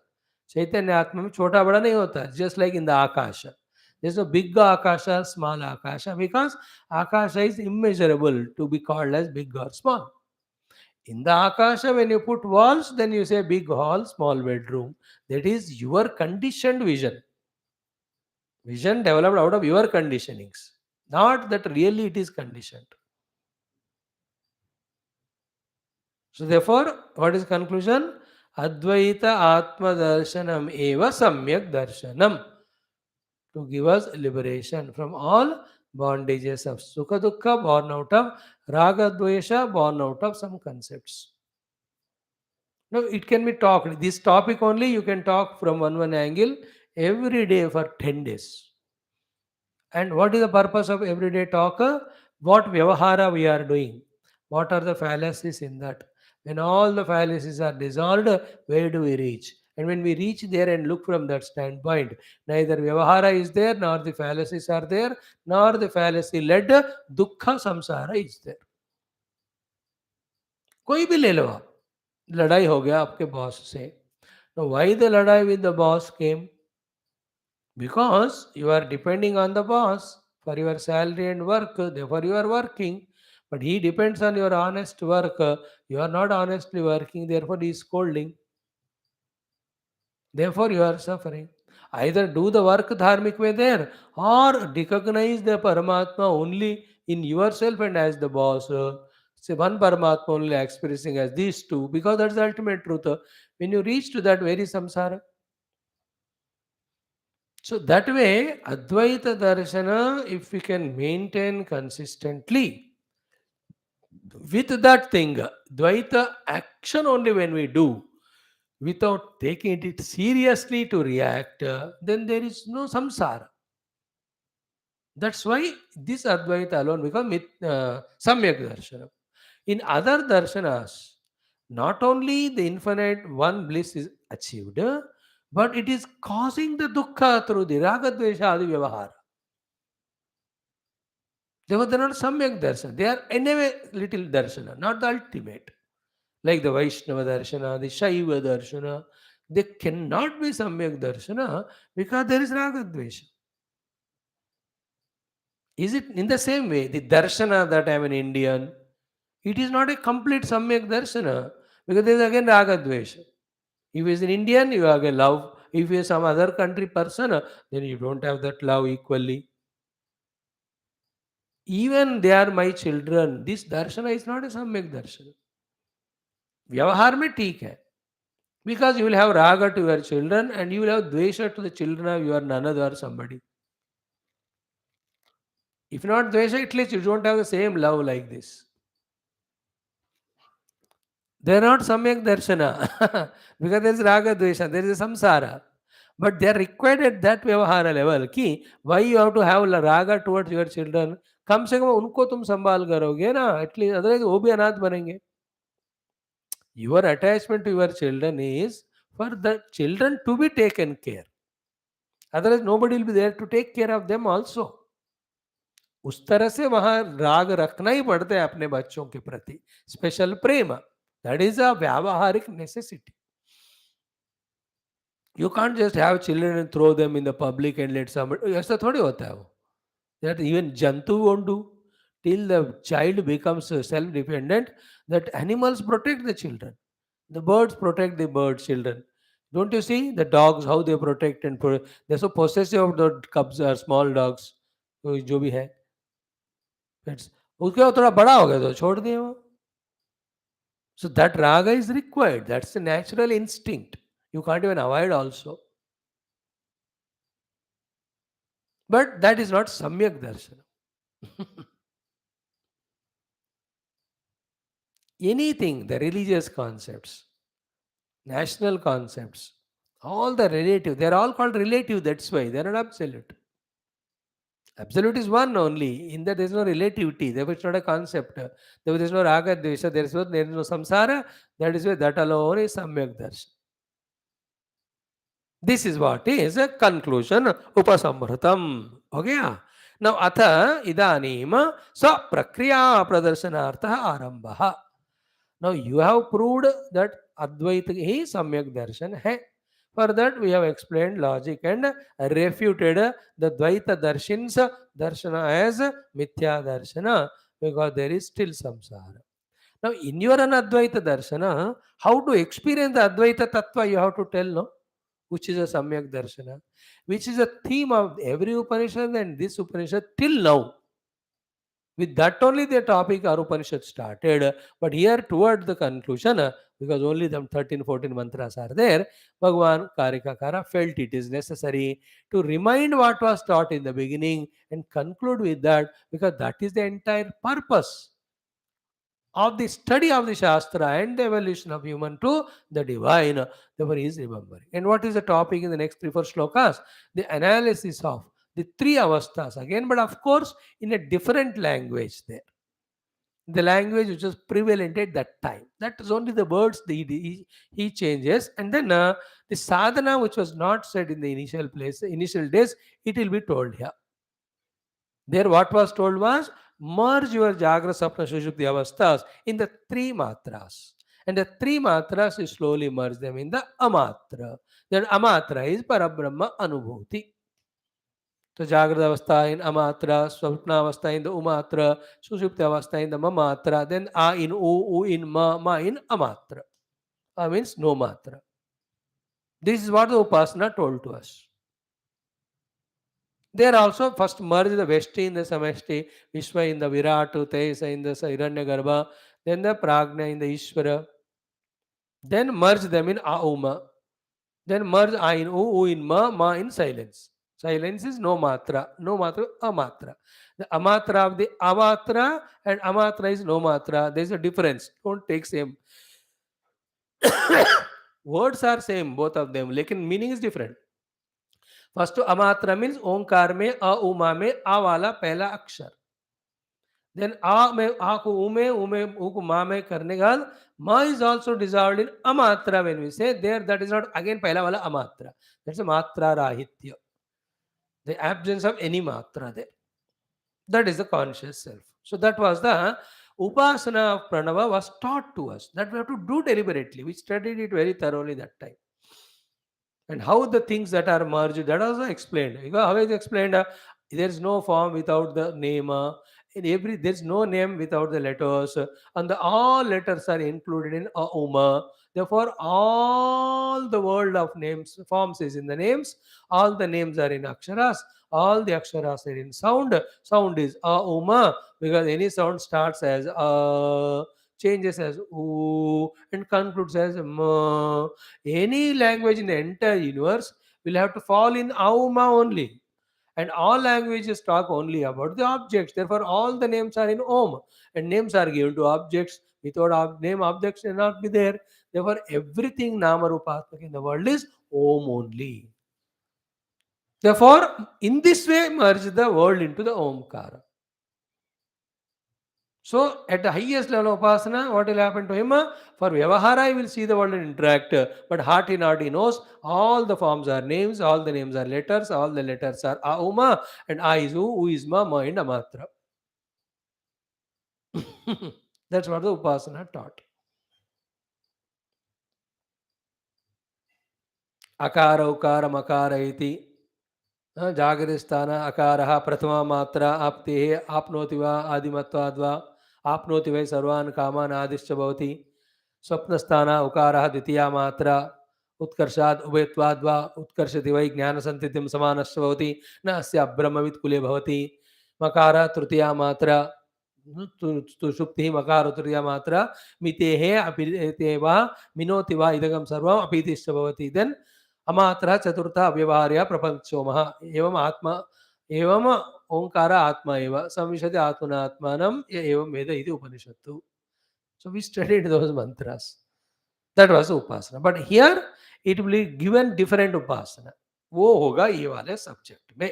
चैतन्य आत्मा में छोटा बड़ा नहीं होता. Just like in the akasha, there's no big akasha, small akasha, because akasha is immeasurable to be called as big or small. In the Akasha, when you put walls, then you say big hall, small bedroom. That is your conditioned vision. Vision developed out of your conditionings. Not that really it is conditioned. So therefore, what is conclusion? Advaita Atma Darshanam eva Samyak Darshanam. To give us liberation from all bondages of Sukha Dukkha, born out of Raga Dvesha, born out of some concepts. No, it can be talked. This topic only you can talk from one angle every day for 10 days. And what is the purpose of everyday talk? What vyavahara we are doing? What are the fallacies in that? When all the fallacies are dissolved, where do we reach? And when we reach there and look from that standpoint, neither vyavahara is there, nor the fallacies are there, nor the fallacy led dukkha samsara is there. कोई भी ले लो आप, लड़ाई हो गया आपके boss से. Now why the ladai with the boss came? Because you are depending on the boss for your salary and work, therefore you are working. But he depends on your honest work. You are not honestly working, therefore he is scolding. Therefore you are suffering. Either do the work dharmic way there, or recognize the Paramatma only in yourself and as the boss. Say one Paramatma only experiencing as these two, because that's the ultimate truth. When you reach to that very samsara, so that way, Advaita Darshana, if we can maintain consistently with that thing, Dvaita action only when we do, without taking it seriously to react, then there is no samsara. That's why this Advaita alone becomes Samyak Darshana. In other darshanas, not only the infinite one bliss is achieved, but it is causing the dukkha through the raga dvesha adi vyavahara. Therefore, they are not Samyak Darshana. They are anyway little Darshana, not the ultimate. Like the Vaishnava Darshana, the Shaiva Darshana. They cannot be Samyak Darshana because there is Raga Dvesha. Is it in the same way? The Darshana that I am an Indian, it is not a complete Samyak Darshana because there is again Raga Dvesha. If he is an Indian, you have a love. If he is some other country person, then you don't have that love equally. Even they are my children. This darshana is not a samyak darshana. व्यवहार में ठीक है, because you will have raga to your children and you will have dvesha to the children of your nanad or somebody. If not dvesha, at least you don't have the same love like this. They are not samyak darshana because there is raga dvesha, there is a samsara. But they are required at that व्यवहार level कि why you have to have raga towards your children. कम से कम उनको तुम संभाल करोगे ना, at least otherwise वो भी अनाथ बनेंगे. Your attachment to your children is for the children to be taken care. Otherwise, nobody will be there to take care of them also. उस तरह से वहां राग रखना ही पड़ता है अपने बच्चों के प्रति, special prem. That is a व्यावहारिक necessity. You can't just have children and throw them in the public and let somebody. ऐसा थोड़ी होता है वो. That even jantu won't do. Till the child becomes self dependent, that animals protect the children. The birds protect the bird children. Don't you see the dogs how they protect and they're so possessive of the cubs or small dogs. तो जो भी है pets, उसके बाद थोड़ा बड़ा हो गया तो छोड़ दिए वो. So that raga is required. That's a natural instinct. You can't even avoid also. But that is not samyak darshana. Anything, the religious concepts, national concepts, all the relative, they're all called relative, that's why they're not absolute. Absolute is one only. In that there is no relativity. Therefore, it's not a concept. Therefore, there is no raga, dvesha, there is no samsara. That is why that alone is samyak darshan. This is what is a conclusion upasamhritam. Okay? Now, atha idanim sa prakriya pradarsanartha arambha. Now, you have proved that Advaita hi samyak darshan hai. For that, we have explained logic and refuted the Dvaita darshins darshana as mithya darshana, because there is still samsara. Now, in your Advaita darshana, how to experience the Advaita tattva, you have to tell, no? Which is a samyak darshana, which is a theme of every Upanishad and this Upanishad till now. With that only the topic our Upanishad started. But here toward the conclusion, because only them 13, 14 mantras are there, Bhagavan Karikakara felt it is necessary to remind what was taught in the beginning and conclude with that, because that is the entire purpose of the study of the Shastra and the evolution of human to the divine. Therefore, he is remembering. And what is the topic in the next 3-4 slokas? The analysis of the three avasthas again, but of course in a different language there. The language which was prevalent at that time. That is only the words he changes. And then the sadhana which was not said in the initial place, initial days, it will be told here. There what was told was, merge your Jagra, Sapna, Sushupti avasthas in the three matras. And the three matras, you slowly merge them in the amatra. Then amatra is Parabrahma Anubhuti. So Jagrata Avastha in Amatra, Swapna Avastha in the Umatra, Sushupti Avastha in the Mamatra, then A in U in Ma in Amatra. A means no Matra. This is what the Upasana told to us. There also first merge the Veshti in the Sameshti, Vishwa in the Viratu, Tesa in the Hiranyagarbha, then the Prajna in the Ishvara. Then merge them in Auma. Then merge A in U in Ma in silence. Silence is no matra, amatra. The amatra of the amatra and amatra is no matra. There is a difference. Don't take same. Words are same, both of them. Lekin meaning is different. First to amatra means ओंकार में a Uma में a वाला पहला अक्षर. Then a में a को u में u को ma में करने के बाद ma is also dissolved in amatra when we say there, that is not again पहला वाला amatra. That's a matra rahitya. The absence of any matra there. That is the conscious self. So that was the upasana of pranava was taught to us. That we have to do deliberately. We studied it very thoroughly that time. And how the things that are merged, that also explained. Because how is explained? There is no form without the name. There is no name without the letters. And all letters are included in Uma. Therefore, all the world of names, forms is in the names. All the names are in aksharas. All the aksharas are in sound. Sound is Uma, because any sound starts as changes as oo, and concludes as ma. Any language in the entire universe will have to fall in Auma only. And all languages talk only about the objects. Therefore, all the names are in Om. And names are given to objects. Without name, objects will not be there. Therefore, everything Nama Rupatmak in the world is Om only. Therefore, in this way, merge the world into the Omkara. So, at the highest level of Upasana, what will happen to him? For Vyavahara, he will see the world and interact. But heart in heart, he knows all the forms are names, all the names are letters, all the letters are Auma, and A is U is Ma, Ma and Amatra. That's what the Upasana taught. Akara, Ukara, Makara iti. जागरिस्थान अकारः प्रथमा मात्रा आप्तेः आप्नोति वा आदिमत्वाद्वा आप्नोति वै सर्वान् कामान् आदिश्च भवति. स्वप्नस्थान उकारः द्वितीया मात्रा उत्कर्षात् उभयत्वाद्वा उत्कर्षति वै ज्ञानसंतितिं समानश्च भवति न अस्य ब्रह्मवित् कुले भवति. मकारः तृतीया मात्रा सुषुप्तिः मकारः तृतीया मात्रा मितेः अपीते वा मिनोति वा इदगं सर्वम् अपीतिश्च भवति. देन् अमात्र चतुर्थ अव्यवहार्य प्रपंचोमः एवं आत्मा एवं ओंकार आत्मा एव संविशति आत्मनात्मानं एवं वेद इति उपनिषत्तु. So we studied those mantras. That was upasana. But here it will be given different upasana. वो होगा ये वाले subject में.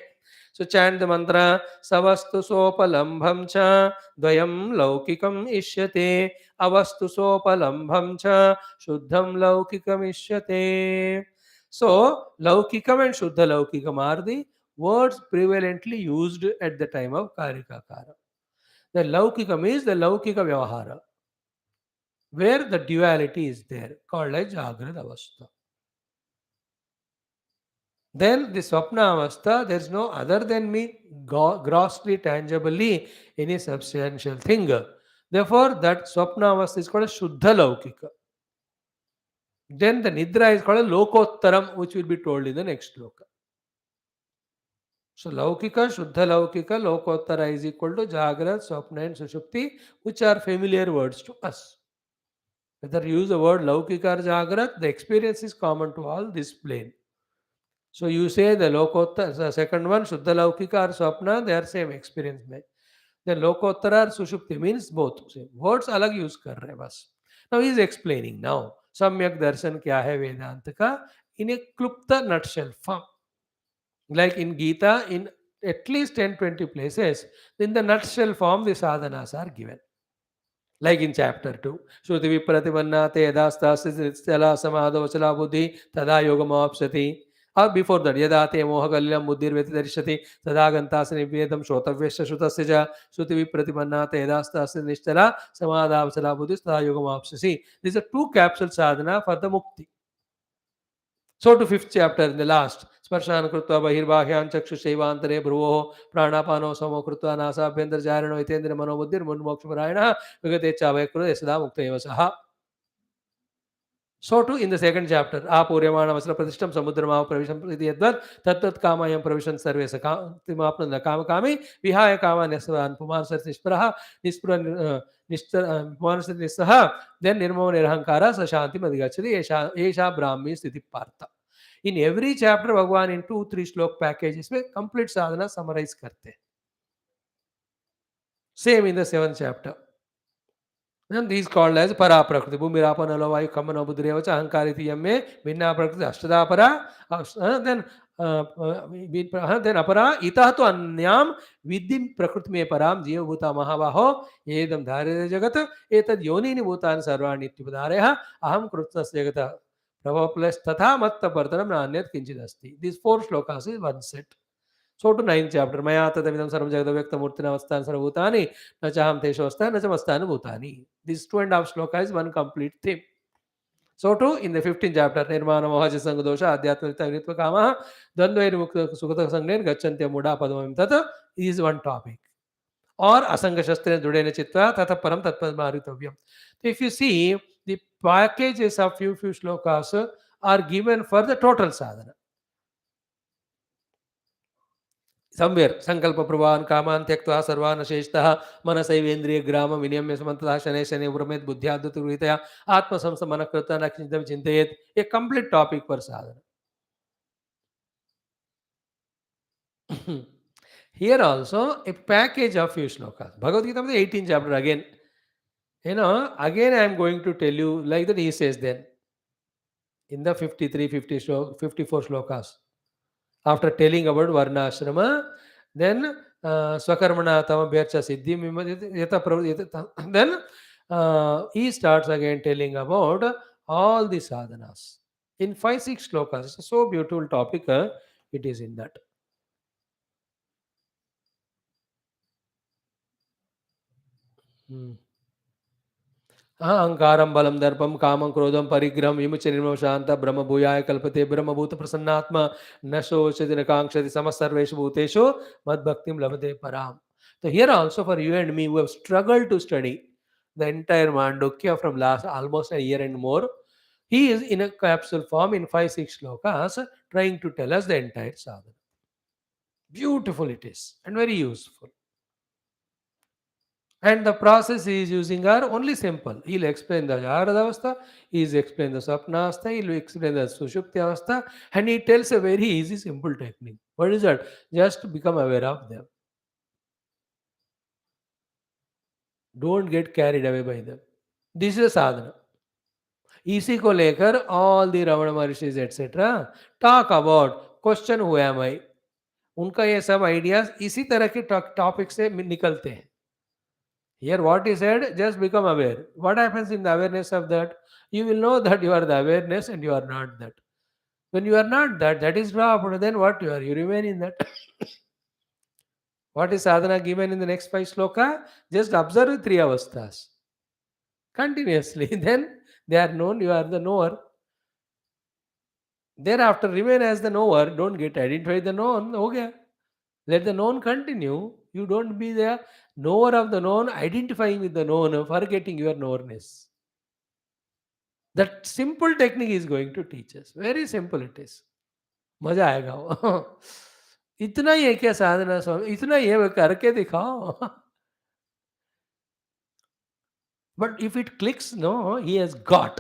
So chant the mantra Savastu Sopalambham cha Dvayam Laukikam Ishyate Avastu Sopalambham cha Shuddham Laukikam Ishyate. So Laukikam and Shuddha Laukikam are the words prevalently used at the time of Karika Kara. The Laukikam is the Laukika Vyavahara, where the duality is there, called as Jagrad Avastha. Then the Swapna Avastha, there is no other than me grossly, tangibly, any substantial thing. Therefore, that Swapna Avastha is called a Shuddha Laukika. Then the Nidra is called a Lokottaram, which will be told in the next sloka. So Laukika, Shuddha Laukika, Lokottara is equal to Jagrat, Swapna and Sushupti, which are familiar words to us. Whether you use the word Laukika or Jagrat, the experience is common to all this plane. So you say the Lokottara, the second one, Shuddha Laukika or Swapna, they are same experience में. Then Lokottara or Sushupti means both. Same. Words अलग use कर रहे हैं बस. Now he is explaining now. Samyak darshan क्या है वेदांत का in a klupta nutshell form. Like in Gita, in at least 10-20 places, in the nutshell form, the sadhanas are given. Like in chapter 2, Shruti Viprativanna te yadastasala samadhavachala buddhi tada yogamapsati. Or before that, yada te mohakalilam buddhir vetidarishati tada gantasani vedam shrotavyasya shrutasya ja Shruti Viprativanna te yadastasya nishtala samadhavachala buddhi tada yogamapsasi. These are two capsule sadhana for the mukti. So to fifth chapter in the last, Sparshan Krutva Bahirbahyam Chakshushaivantare Bhruvo Pranapano Samo Krutva Nasa Bhendra Jarano Itendra Manobuddhir Munmokshaparayana Vigate Chavakru Esada Muktayava Saha. So too in the second chapter, Apuryamana Vasra Pradishtam Samudramava Pravisham Pridiyadvar Tattat Kamayam Pravishan Sarvesa Timapnanda Kama Kami Vihaya Kama Nesavan Pumansar Nisparaha Nispura Pumansar Nisaha then Nirmo Nirhankara Sashanti Madhigachari Esha Brahmi Sthiti Partha. In every chapter, Bhagwan in 2-3 slok packages में complete sadhana summarize करते. Same in the 7th chapter. And these called as para prakriti. Bhumirapa nalavayu kamano budhirevacha ahankariti yamme vinna prakriti ashtada para. Then apara itah to anyam vidim prakriti me param jiva bhuta mahavaho edam dharya jagat etad yonini bhutan sarvani ityupadaraya aham krutnasya jagata Prabha plus tatha matta partanam nanyat kinchid asti. These 4 shlokas is one set. So to 9th chapter, Maya tadavidam sarvam jagadavakta murtina vastan sarvutani, nachaham teshostan, nachamastan bhutani. These 2.5 shlokas is one complete theme. So too in the 15th chapter, Nirmana Mohaja Sangadosha, Adhyatmita Vitva Kama, Dandvair Mukta Sukata Sangren, Gachantia Muda Padamam Tata is one topic. Or Asanga Shastra Dudena Chitva, Tata Param Tatpadmaritavyam. So if you see, the packages of few shlokas are given for the total sadhana. Somewhere, Sankalpa Pravan, Kaman, Tektva, Sarvana Sheshtaha, Manasavendriya Grama, Viniyam Samantha, Shane, Shane, Uramet, Buddhya, Duturitaya, Atma Samsa Manakrata, Nakshidam Chintayet, a complete topic for sadhana. Here also, a package of few shlokas. Bhagavad Gita, the 18th chapter again. Again I am going to tell you, like that he says then, in the 53, 54 shlokas. After telling about Varna Ashrama, then Swakarmana Tamabhyarcha Siddhi then he starts again telling about all the sadhanas. In 5-6 shlokas. It's a so beautiful topic, it is in that. अहंकारं बलं दर्पं कामं क्रोधं परिग्रहं विमुच्य निर्मम शांत ब्रह्म भूयाय कल्पते ब्रह्मभूत प्रसन्नात्मा न शोचति न कांक्षति समस्सर्वेषु भूतेषु मद्भक्तिं लभते पराम. So here also for you and me who have struggled to study the entire Mandukya from last almost a year and more, he is in a capsule form in 5-6 shlokas trying to tell us the entire sadhana. Beautiful it is and very useful. And the process he is using are only simple. He will explain the Jagrada Avastha, he will explain the Swapna Avastha, he will explain the Sushupti Avastha, and he tells a very easy, simple technique. What is that? Just become aware of them. Don't get carried away by them. This is a sadhana. इसी को लेकर all the Ravana Marishis etc. talk about question who am I? उनका ये सब ideas इसी तरह के topic से निकलते हैं. Here, what he said, just become aware. What happens in the awareness of that? You will know that you are the awareness and you are not that. When you are not that, that is dropped, then what you are? You remain in that. What is sadhana given in the next five sloka? Just observe the three avasthas continuously. Then they are known, you are the knower. Thereafter, remain as the knower. Don't get identified with the known. Okay. Let the known continue. You don't be the knower of the known, identifying with the known, forgetting your knowerness. That simple technique is going to teach us. Very simple it is. मजा आएगा वो. इतना ही है क्या साधना स्वामी? इतना ही है, वो करके दिखाओ. But if it clicks, no, he has got.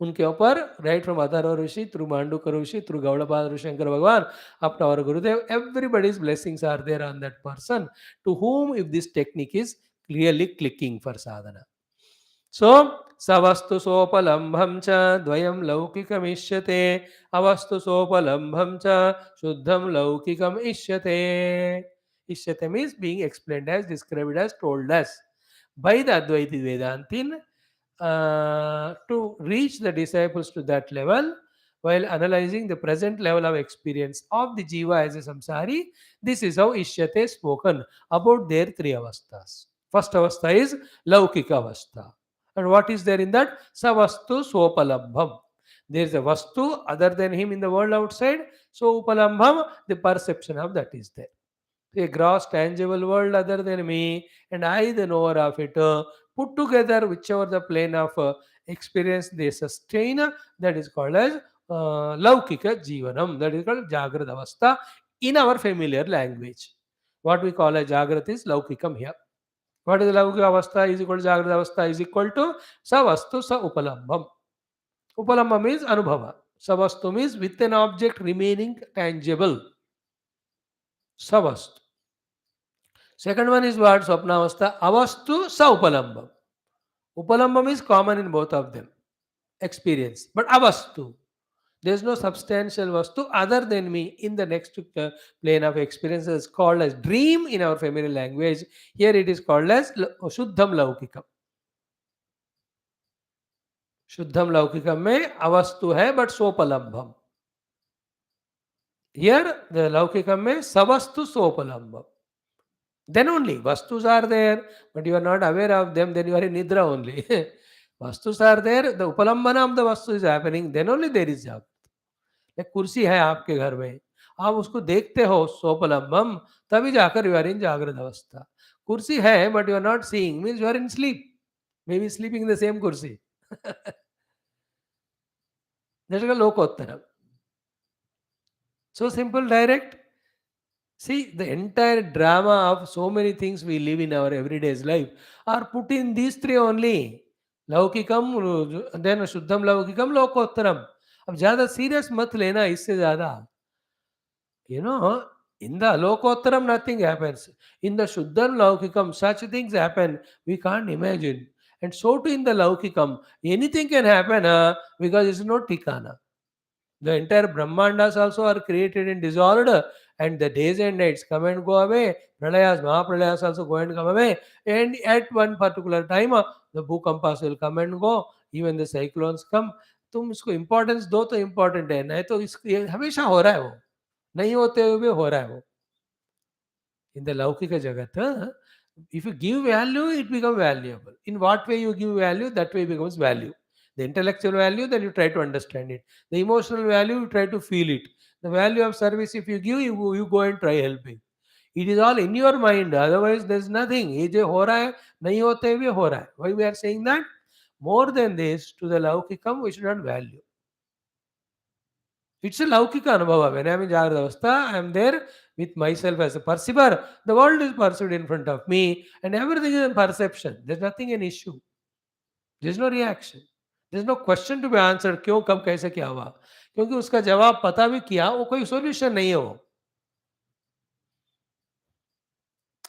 उनके ऊपर right from Atharva Rishi through Mandukya Rishi through Gaudapada Shankar Bhagwan up to our Gurudev, everybody's blessings are there on that person to whom if this technique is clearly clicking for sadhana. So, सवस्तु सोपलम्भं च द्वयं लौकिकमिष्यते, अवस्तु सोपलम्भं च शुद्धं लौकिकम् इष्यते. Ishyate means being explained as, described as, told as by the Advaita Vedantin to reach the disciples to that level while analyzing the present level of experience of the Jiva as a samsari. This is how Ishyate is spoken about their three avasthas. First avastha is Laukika avastha. And what is there in that? Savastu Swopalambham. There is a Vastu other than him in the world outside. So Upalambham, the perception of that is there. A gross tangible world other than me, and I the knower of it, put together whichever the plane of experience they sustain, that is called as Laukika Jivanam, that is called Jagrata Avastha in our familiar language. What we call as Jagrata is Laukikam here. What is Laukika Avastha is equal to Jagrata Avastha is equal to Savastu Sa Upalambham. Upalambham means Anubhava. Savastu means with an object remaining tangible. Savastu. Second one is what? Swapnavastha. Avastu sa upalambam. Upalambam is common in both of them. Experience. But avastu. There is no substantial vastu other than me in the next plane of experience. Is called as dream in our familiar language. Here it is called as Shuddham Laukikam. Shuddham Laukikam में avastu है but sopalambam. Here the Laukikam में savastu sopalambam. Then only vastus are there, but you are not aware of them, then you are in nidra only. Vastus are there, the upalambana of the vastu is happening, then only there is जागृत. एक कुर्सी है आपके घर में, आप उसको देखते हो सोपलम्बम, तभी जाकर यू आर इन जागृत अवस्था. कुर्सी है but you are not seeing means you are in sleep, may be sleeping in the same kursi. That is lokottaram. So simple, direct. See, the entire drama of so many things we live in our everyday life are put in these three only. लौकिकम, then शुद्धम लौकिकम लोकोत्तरम. अब ज्यादा serious मत लेना इससे ज्यादा. You know, in the लोकोत्तरम nothing happens. In the शुद्धम लौकिकम such things happen we can't imagine. And so too in the laukikam anything can happen because it's no tikana. The entire Brahmandas also are created and dissolved, and the days and nights come and go away. Pralayas, Mahapralayas also go and come away. And at one particular time, the Bhukampas will come and go. Even the cyclones come. तुम इसको importance दो तो important है, नहीं तो ये हमेशा हो रहा है, वो नहीं होते हुए भी हो रहा है वो. In the Laukika Jagat, if you give value, it becomes valuable. In what way you give value, that way it becomes value. The intellectual value, then you try to understand it. The emotional value, you try to feel it. The value of service, if you give, you go and try helping. It is all in your mind. Otherwise, there is nothing. ये जो हो रहा है, नहीं होते हुए हो रहा है. Why we are saying that? More than this, to the Laukikam, we should not value. It's a Laukika Anubhava. When I am in Jagrata Avastha, I am there with myself as a perceiver. The world is perceived in front of me, and everything is in perception. There's nothing an issue. There's no reaction. There's no question to be answered. क्यों, कब, कैसे, क्या हुआ? क्योंकि उसका जवाब पता भी किया, वो कोई solution नहीं है वो.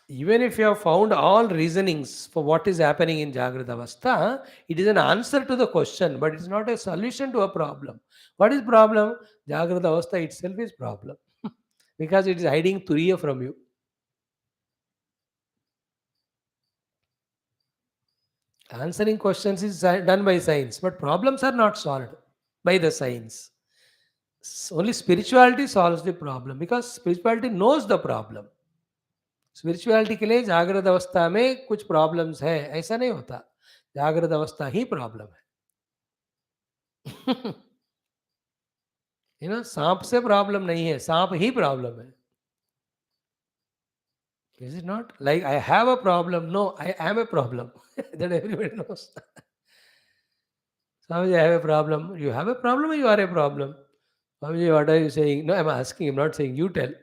Even if you have found all reasonings for what is happening in Jagrata Avastha, it is an answer to the question, but it's not a solution to a problem. What is problem? Jagrata Avastha itself is problem. because it is hiding Turiya from you. Answering questions is done by science, but problems are not solved by the science. Only spirituality solves the problem because spirituality knows the problem. Spirituality के लिए जागृत अवस्था में कुछ problems है, ऐसा नहीं होता. जागृत अवस्था ही प्रॉब्लम है. सांप से प्रॉब्लम नहीं है, सांप ही प्रॉब्लम है. Is it not like I have a problem? No, I am a problem. That everybody knows. Swamiji, I have a problem. You have a problem or you are a problem? Swamiji, what are you saying? No, I'm asking, I'm not saying you tell.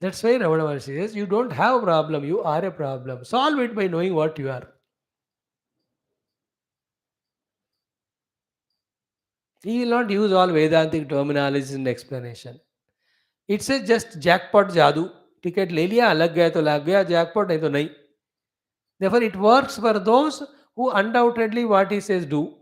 That's why Ramana Maharshi says, you don't have a problem, you are a problem. Solve it by knowing what you are. He will not use all Vedantic terminologies in explanation. It's a just jackpot jadoo. Ticket ले लिया, लग गया तो लग गया, jackpot नहीं तो नहीं. Therefore, it works for those who undoubtedly what he says do.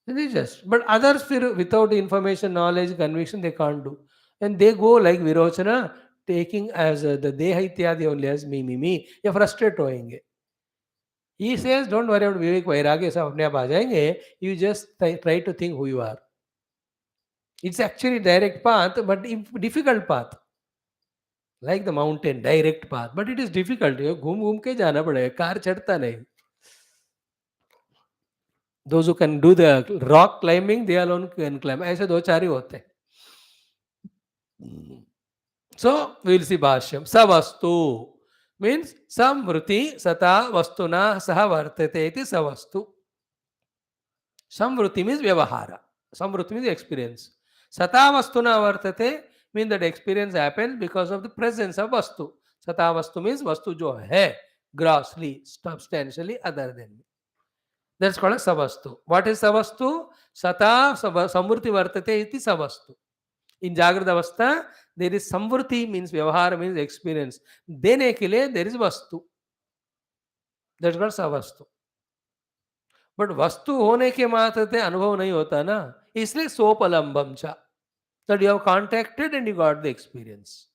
Religious. But others without information, knowledge, conviction, they can't do. And they go like Virochana, taking as the Deha Ityadi only as me. या frustrate होएंगे. He says, don't worry about Vivek Vairagya, सब अपने आप आ जाएंगे. You just try to think who you are. It's actually direct path, but difficult path. Like the mountain, direct path. But it is difficult. घूम घूम के जाना पड़ेगा. Car चढ़ता नहीं. Those who can do the rock climbing, they alone can climb. ऐसे दो चार ही होते हैं. So we will see Bhashyam. Savastu means samvruti sata vastuna saha vartate iti savastu. Samvruti means vyavahara. Samvruti means experience. Sata vastuna vartate means that experience happens because of the presence of vastu. Sata vastu means vastu jo hai, grossly, substantially other than me. That's called as savastu. What is savastu? Sata samvruti vartate iti savastu. In Jagrata Avastha, there is samvrti means vyavahara means experience. देने के लिए there is vastu. That's called savastu. But vastu होने के मात्र से अनुभव नहीं होता ना, इसलिए सोपलंबम चा. That you have contacted and you got the experience.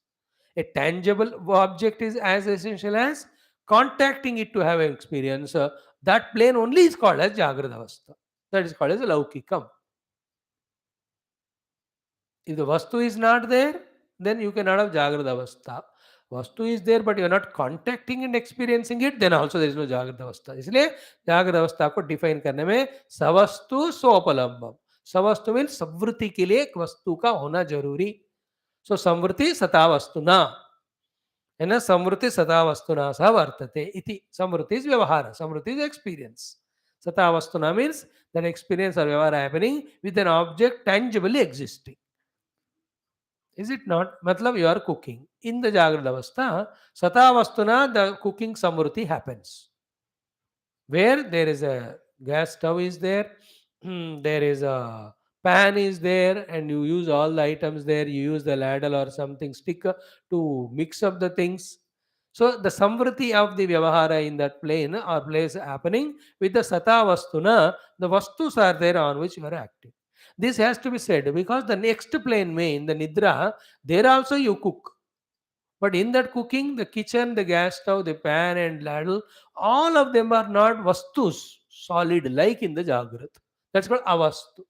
A tangible object is as essential as contacting it to have an experience. That plane only is called as Jagrata Avastha. That is called as Laukikam. If the Vastu is not there, then you cannot have Jagrata Avastha. Vastu is there, but you are not contacting and experiencing it, then also there is no Jagrata Avastha. इसलिए जागृत अवस्था को define करने में सवस्तु सोपलंबम. सवस्तु means संवृत्ति के लिए एक वस्तु का होना जरूरी. सो संवृत्ति सतावस्तुना है ना. संवृत्ति सतावस्तुना सह वर्तते इति. Samvritti is vyavahar, samvritti is experience. सतावस्तुना मीन्स that experience or व्यवहार happening with an object tangibly existing. Is it not? Matlab you are cooking. In the Jagrata Avastha, Satavastuna, the cooking samvriti happens. Where there is a gas stove is there, there is a pan is there, and you use all the items there, you use the ladle or something stick to mix up the things. So the samvriti of the vyavahara in that plane or place happening with the Satavastuna, the vastus are there on which you are acting. This has to be said because the next plane may in the Nidra, there also you cook. But in that cooking, the kitchen, the gas stove, the pan and ladle, all of them are not vastus, solid like in the Jagrat. That's called avastu.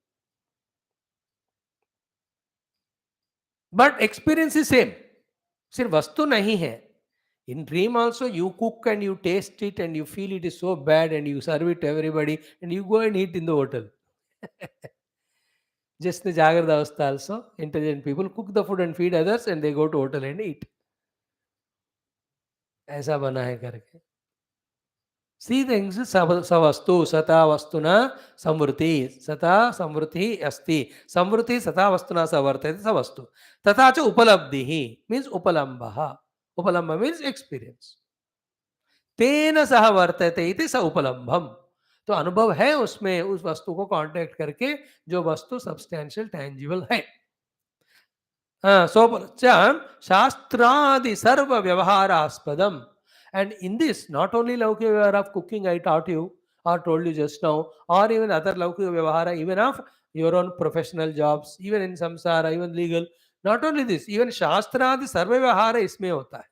But experience is same. सिर्फ वस्तु नहीं है. In dream also you cook and you taste it and you feel it is so bad and you serve it to everybody and you go and eat in the hotel. Just the Jagrata Avastha also, intelligent people cook the food and feed others and they go to hotel and eat. ऐसा बना है करके. See things savastu sata vastuna samvrti sata samvrti asti samvrti sata vastuna savartate savastu तथा च उपलब्धि means उपलम्बः. उपलम्ब means experience. तेन सह वर्तते इति स उपलम्भम. तो अनुभव है उसमें उस वस्तु को कांटेक्ट करके जो वस्तु सब्सटेंशियल टैंजिबल है. शास्त्रादि सर्व व्यवहारास्पदम. And in this, not only Laukya Vyavahara of cooking I taught you or told you just now, or even other Laukya Vyavahara, even of your own professional jobs, even in samsara, even legal. Not only this, even शास्त्रादि सर्व व्यवहार इसमें होता है.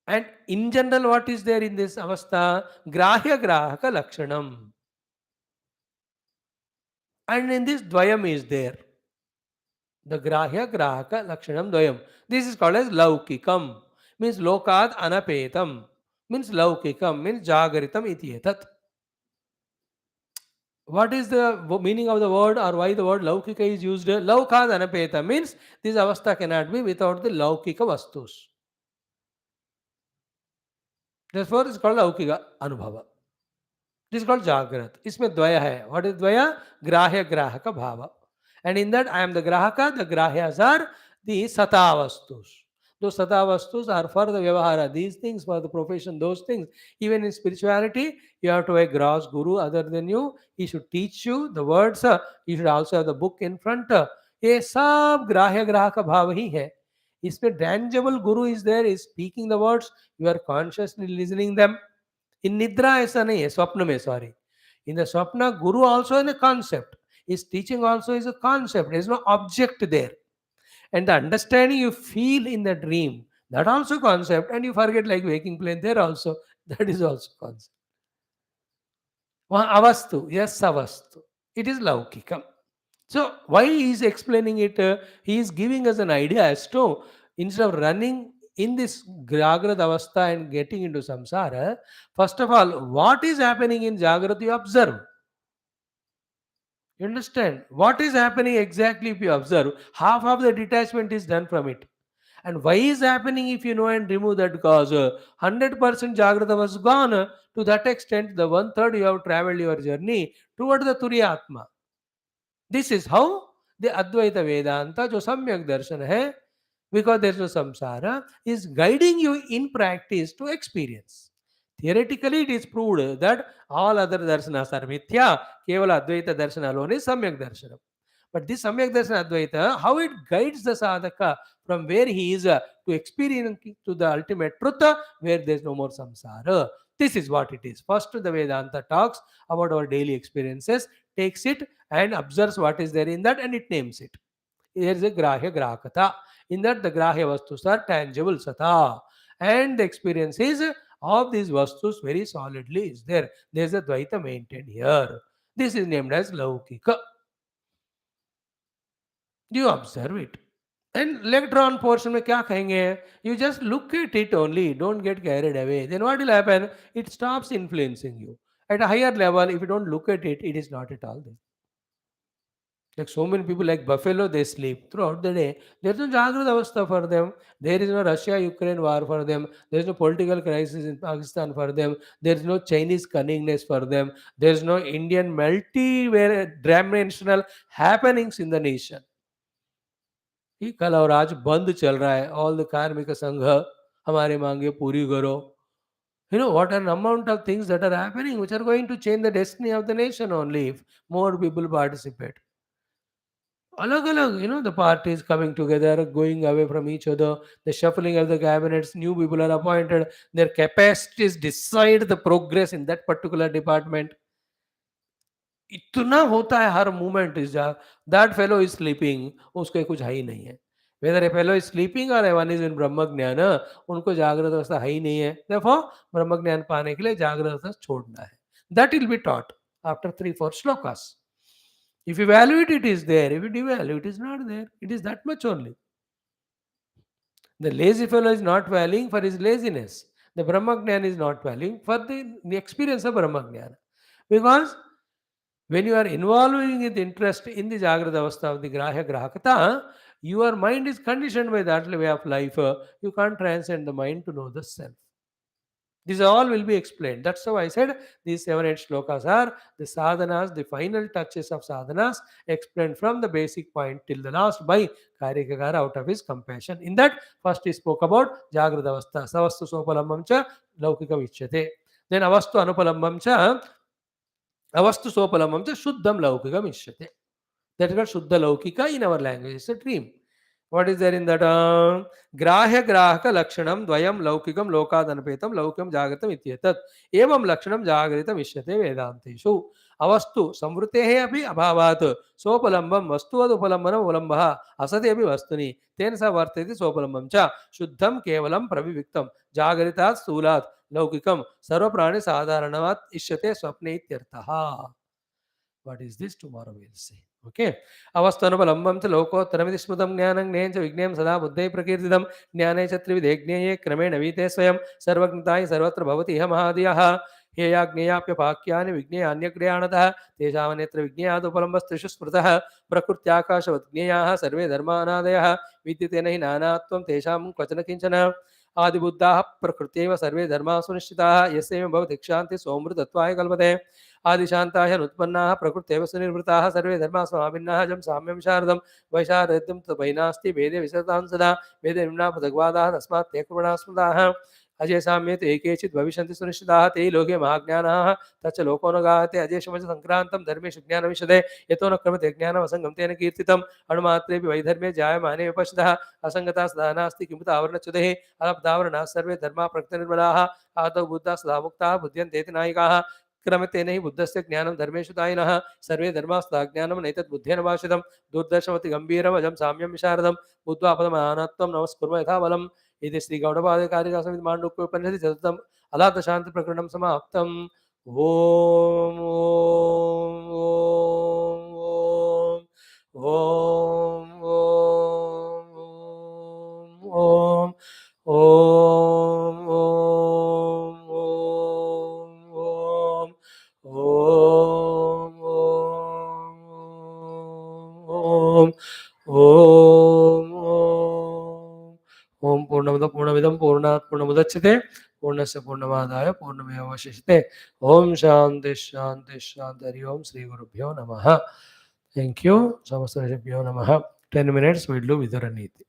And in general, what is there in this avastha? Grahya grahaka lakshanam. And in this dvayam is there. The grahya grahaka lakshanam dvayam. This is called as laukikam. Means lokad anapetam. Means laukikam. Means jagaritam iti etat. What is the meaning of the word, or why the word laukika is used? Laukad anapeta means this avastha cannot be without the laukika vastus. Therefore, it is called laukika anubhava. This is called Jagrat. इसमें द्वय है. What is द्वय? ग्राह्य ग्राहक भाव. And in that I am the grahaka, the grahyas are the sata vastus. Those sata vastus are for the vyavahara. These things for the profession, those things. Even in spirituality, you have to have a gross guru other than you. He should teach you the words. You should also have the book in front. ये सब ग्राह्य ग्राहक भाव ही है. इसमें tangible guru is there, is speaking the words. You are consciously listening them. इन निद्रा ऐसा नहीं है, स्वप्न में, सॉरी. इन द स्वप्न गुरु also in a concept, his teaching also is a concept. There is no object there. And the understanding you feel in the dream, that also concept. And you forget, like waking plane, there also, that is also concept. Avastu, yes, avastu, it is laukikam. So why he is explaining it? He is giving us an idea as to, instead of running in this Jagrat Avastha and getting into samsara, first of all, what is happening in Jagrat you observe. You understand? What is happening exactly if you observe? Half of the detachment is done from it. And why is happening if you know and remove that cause? 100% Jagrata was gone. To that extent, the 1/3 you have traveled your journey toward the Turiyatma. This is how the Advaita Vedanta, जो सम्यक दर्शन है, because there is no samsara, is guiding you in practice to experience. Theoretically, it is proved that all other darshanas are mithya, kevala Advaita darshana alone is samyak darshanam. But this samyak darshana Advaita, how it guides the sadhaka from where he is to experience to the ultimate truth, where there is no more samsara. This is what it is. First, the Vedanta talks about our daily experiences, takes it and observes what is there in that, and it names it. There is a grahya grahakata. In that, the grahya vastus are tangible sata. And the experience is of these vastus very solidly is there. There is a dvaita maintained here. This is named as laukika. You observe it. And later on portion में क्या कहेंगे? You just look at it only. Don't get carried away. Then what will happen? It stops influencing you. At a higher level, if you don't look at it, it is not at all there. Like so many people, like buffalo, they sleep throughout the day. There is no Jagrata Avastha for them. There is no Russia-Ukraine war for them. There is no political crisis in Pakistan for them. There is no Chinese cunningness for them. There is no Indian multi-dimensional happenings in the nation. कि कल और आज बंद चल रहा है. All the कार्मिक संघ हमारे मांगे पूरी करो. You know what an amount of things that are happening which are going to change the destiny of the nation only if more people participate. Alag-alag, the parties coming together, going away from each other, the shuffling of the cabinets, new people are appointed, their capacities decide the progress in that particular department. इतना होता है हर movement is that fellow is sleeping, उसको कुछ है ही नहीं है. Whether a fellow is sleeping और one is in brahma gyan, उनको जागृत अवस्था है ही नहीं है. देयरफॉर ब्रह्म ज्ञान पाने के लिए जागृत अवस्था छोड़ना है. That will be taught after 3-4 shlokas. If you value it, it is there. If you devalue, it is not there. It is that much only. The lazy fellow is not valuing for his laziness. The Brahmagyan is not valuing for the experience of Brahmagyan. Because when you are involving with interest in the Jagrata Avastha of the Grahya Grahakata, your mind is conditioned by that way of life. You can't transcend the mind to know the self. These all will be explained. That's how I said these 7-8 shlokas are the sadhanas, the final touches of sadhanas, explained from the basic point till the last by Karika out of his compassion. In that, first he spoke about Jagrata Avastha, Savastu Sopalambam cha Laukika Vichyate. Then Avastu Anupalambam cha Avastu Sopalambam cha Shuddham Laukika Vichyate. That is called Shuddha Laukika in our language. It's a dream. What is there in that? Grahya grahaka lakshanam dvayam laukikam lokadanapetam laukam jagritam ityetat evam lakshanam jagritam ishyate vedanteshu. अवस्तु संवृतेः अपि अभावात् सोपलम्बं वस्तुवदुपलम्बनम् उपलम्बः असति अपि वस्तुनि तेन स वर्तते सोपलम्बं च शुद्धं केवलं प्रविविक्तं जागरितात् स्थूलात् लौकिकं सर्वप्राणिसाधारणवात् इष्यते स्वप्ने इत्यर्थः. What is this? Tomorrow we'll see. Okay. अवस्थानुपलम्बं च लोकोत्तरमिति स्मृतं ज्ञानं ज्ञेयं च विज्ञेयं सदा बुद्धैः प्रकीर्तितं ज्ञाने च त्रिविधे ज्ञेये क्रमेण वीते स्वयं सर्वज्ञताय सर्वत्र भवति इह महादियः हेयाज्ञेयाप्यपाक्यानि विज्ञेयान्यग्रयाणतः तेषामनेत्र विज्ञेयादुपलम्बस्त्रिषु स्मृतः प्रकृत्याकाशवत् ज्ञेयाः सर्वे धर्मानादयः विद्यते न हि नानात्वं तेषां क्वचन किञ्चन आदिबुद्धाः प्रकृत्यैव सर्वे धर्माः सुनिश्चिताः यस्यैव भवति क्षान्ति सोमृतत्वाय कल्पते आदिशान्ताः नुत्पन्नाः प्रकृत्यैव सुनिर्वृताः सर्वे धर्माः समाभिन्नाः जं साम्यं शारदं वैशारद्यं तपै नास्ति वेदे विसरतां सदा वेदे निम्ना पृथग्वादाः तस्मात् ते कुर्वणाः स्मृताः अजय साम्ये तु एकेचित् भविष्यन्ति सुनिश्चिताः ते लोके महाज्ञानाः तच्च लोको न गायते अजेशमच संक्रान्तं धर्मेषु ज्ञानविशदे यतो न क्रमते ज्ञानमसङ्गं तेन कीर्तितम् अणुमात्रेऽपि वैधर्म्ये जायमाने विपश्चितः असङ्गता सदा नास्ति किमुत आवरणच्युतेः अलब्धावरणाः सर्वे धर्माः प्रकृतिनिर्मलाः आदौ बुद्धाः सदा मुक्ताः बुध्यन्तेति नायिकाः क्रमतेन हि बुद्धस्य ज्ञानं धर्मेषु तायिनः सर्वे धर्माः सदा ज्ञानं नैतत् बुद्धेन भाषितं दुर्दर्शमति गम्भीरम् अजं साम्यं विशारदं बुद्ध्वा पदमानत्वं नमस्कुर्म यथा बलम् इति श्री गौडपाद कारिका समिति माण्डुक्योपनिषदि चतुर्थम् अलात शांति प्रकरणं समाप्तम्. ओम ओम ओम ओम ओम ओम ओम ओम ओम ओम ओम पूर्णमद पूर्णमिदं पूर्णात् पूर्णमुदच्यते पूर्णस्य पूर्णमादाय पूर्णमेवावशिष्यते. ओम शांति शांति शांति. हरि ओम. श्री गुरुभ्यो नमः. Thank you. Samastha Namaha. 10 minutes we'll do Vidura Niti.